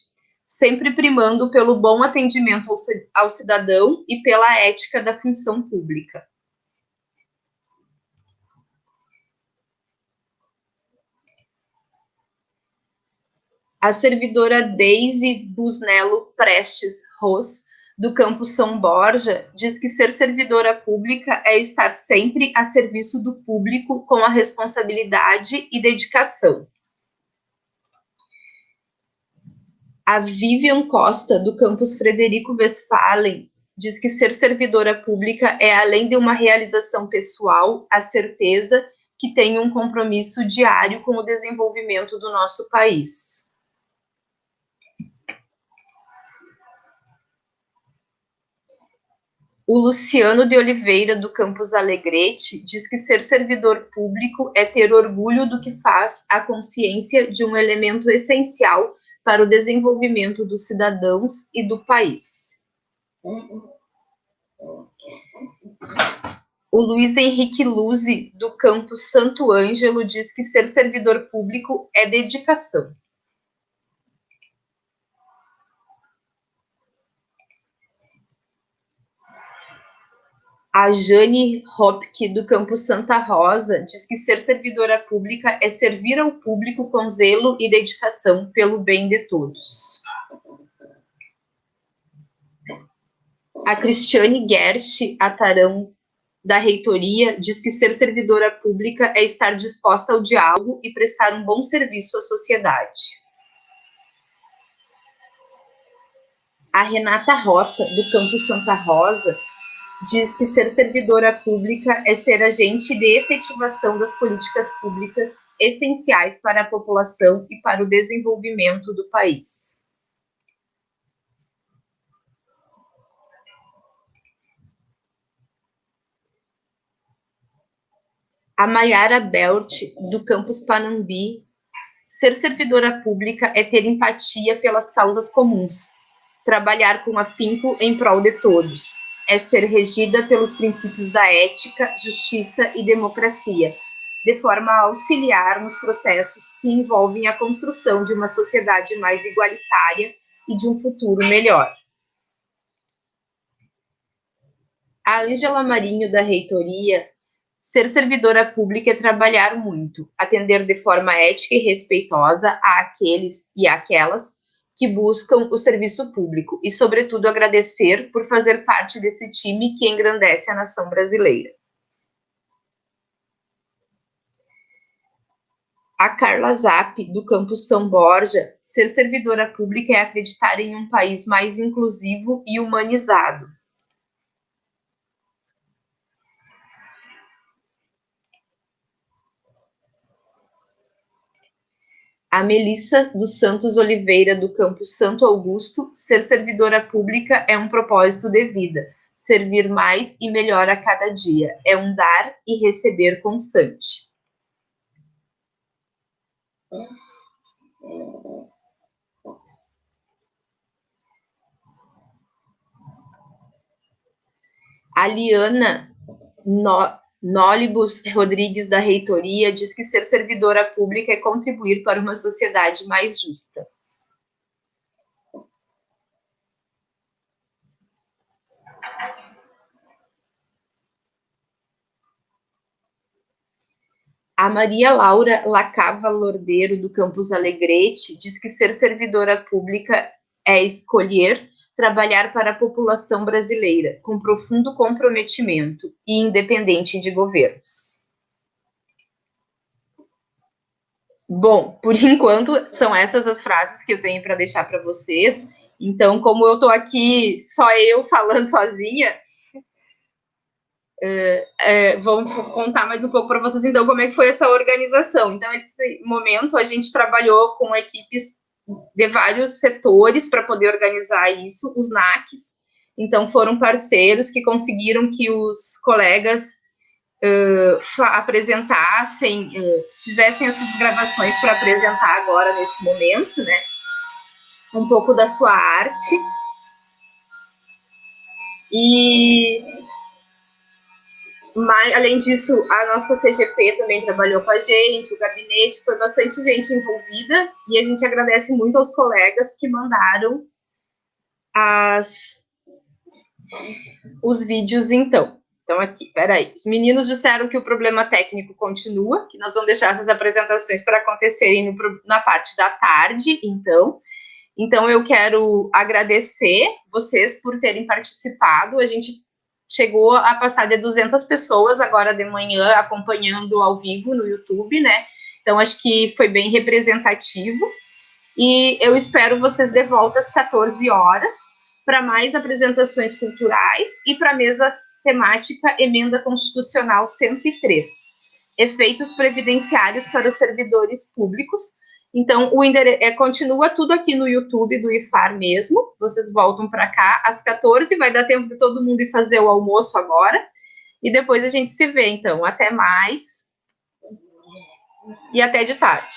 sempre primando pelo bom atendimento ao cidadão e pela ética da função pública. A servidora Deise Busnello Prestes Ros, do campus São Borja, diz que ser servidora pública é estar sempre a serviço do público com a responsabilidade e dedicação. A Vivian Costa, do campus Frederico Westphalen, diz que ser servidora pública é, além de uma realização pessoal, a certeza que tem um compromisso diário com o desenvolvimento do nosso país. O Luciano de Oliveira, do campus Alegrete, diz que ser servidor público é ter orgulho do que faz a consciência de um elemento essencial para o desenvolvimento dos cidadãos e do país. O Luiz Henrique Luzi, do campus Santo Ângelo, diz que ser servidor público é dedicação. A Jane Hopke, do campus Santa Rosa, diz que ser servidora pública é servir ao público com zelo e dedicação pelo bem de todos. A Cristiane Gerst Atarão, da reitoria, diz que ser servidora pública é estar disposta ao diálogo e prestar um bom serviço à sociedade. A Renata Rota, do campus Santa Rosa, diz que ser servidora pública é ser agente de efetivação das políticas públicas essenciais para a população e para o desenvolvimento do país. A Mayara Belt, do campus Panambi, ser servidora pública é ter empatia pelas causas comuns, trabalhar com afinco em prol de todos, é ser regida pelos princípios da ética, justiça e democracia, de forma a auxiliar nos processos que envolvem a construção de uma sociedade mais igualitária e de um futuro melhor. A Ângela Marinho, da reitoria, ser servidora pública é trabalhar muito, atender de forma ética e respeitosa àqueles e àquelas que buscam o serviço público e, sobretudo, agradecer por fazer parte desse time que engrandece a nação brasileira. A Carla Zapp, do campus São Borja, ser servidora pública é acreditar em um país mais inclusivo e humanizado. A Melissa dos Santos Oliveira, do campus Santo Augusto, ser servidora pública é um propósito de vida, servir mais e melhor a cada dia, é um dar e receber constante. A Liana Nólibus Rodrigues, da reitoria, diz que ser servidora pública é contribuir para uma sociedade mais justa. A Maria Laura Lacava Lordeiro, do campus Alegrete, diz que ser servidora pública é escolher trabalhar para a população brasileira, com profundo comprometimento e independente de governos. Bom, por enquanto, são essas as frases que eu tenho para deixar para vocês. Então, como eu estou aqui, só eu falando sozinha, vou contar mais um pouco para vocês, então, como é que foi essa organização. Então, nesse momento, a gente trabalhou com equipes de vários setores para poder organizar isso, os NACs. Então, foram parceiros que conseguiram que os colegas apresentassem, fizessem essas gravações para apresentar agora, nesse momento, né? Um pouco da sua arte. E, além disso, a nossa CGP também trabalhou com a gente, o gabinete, foi bastante gente envolvida, e a gente agradece muito aos colegas que mandaram os vídeos, então. Então, aqui, peraí. Os meninos disseram que o problema técnico continua, que nós vamos deixar essas apresentações para acontecerem na parte da tarde, então. Então, eu quero agradecer vocês por terem participado. A gente chegou a passar de 200 pessoas agora de manhã, acompanhando ao vivo no YouTube, né? Então, acho que foi bem representativo. E eu espero vocês de volta às 14 horas para mais apresentações culturais e para a mesa temática Emenda Constitucional 103, efeitos previdenciários para os servidores públicos. Então, continua tudo aqui no YouTube do IFAR mesmo, vocês voltam para cá às 14, vai dar tempo de todo mundo ir fazer o almoço agora, e depois a gente se vê, então, até mais, e até de tarde.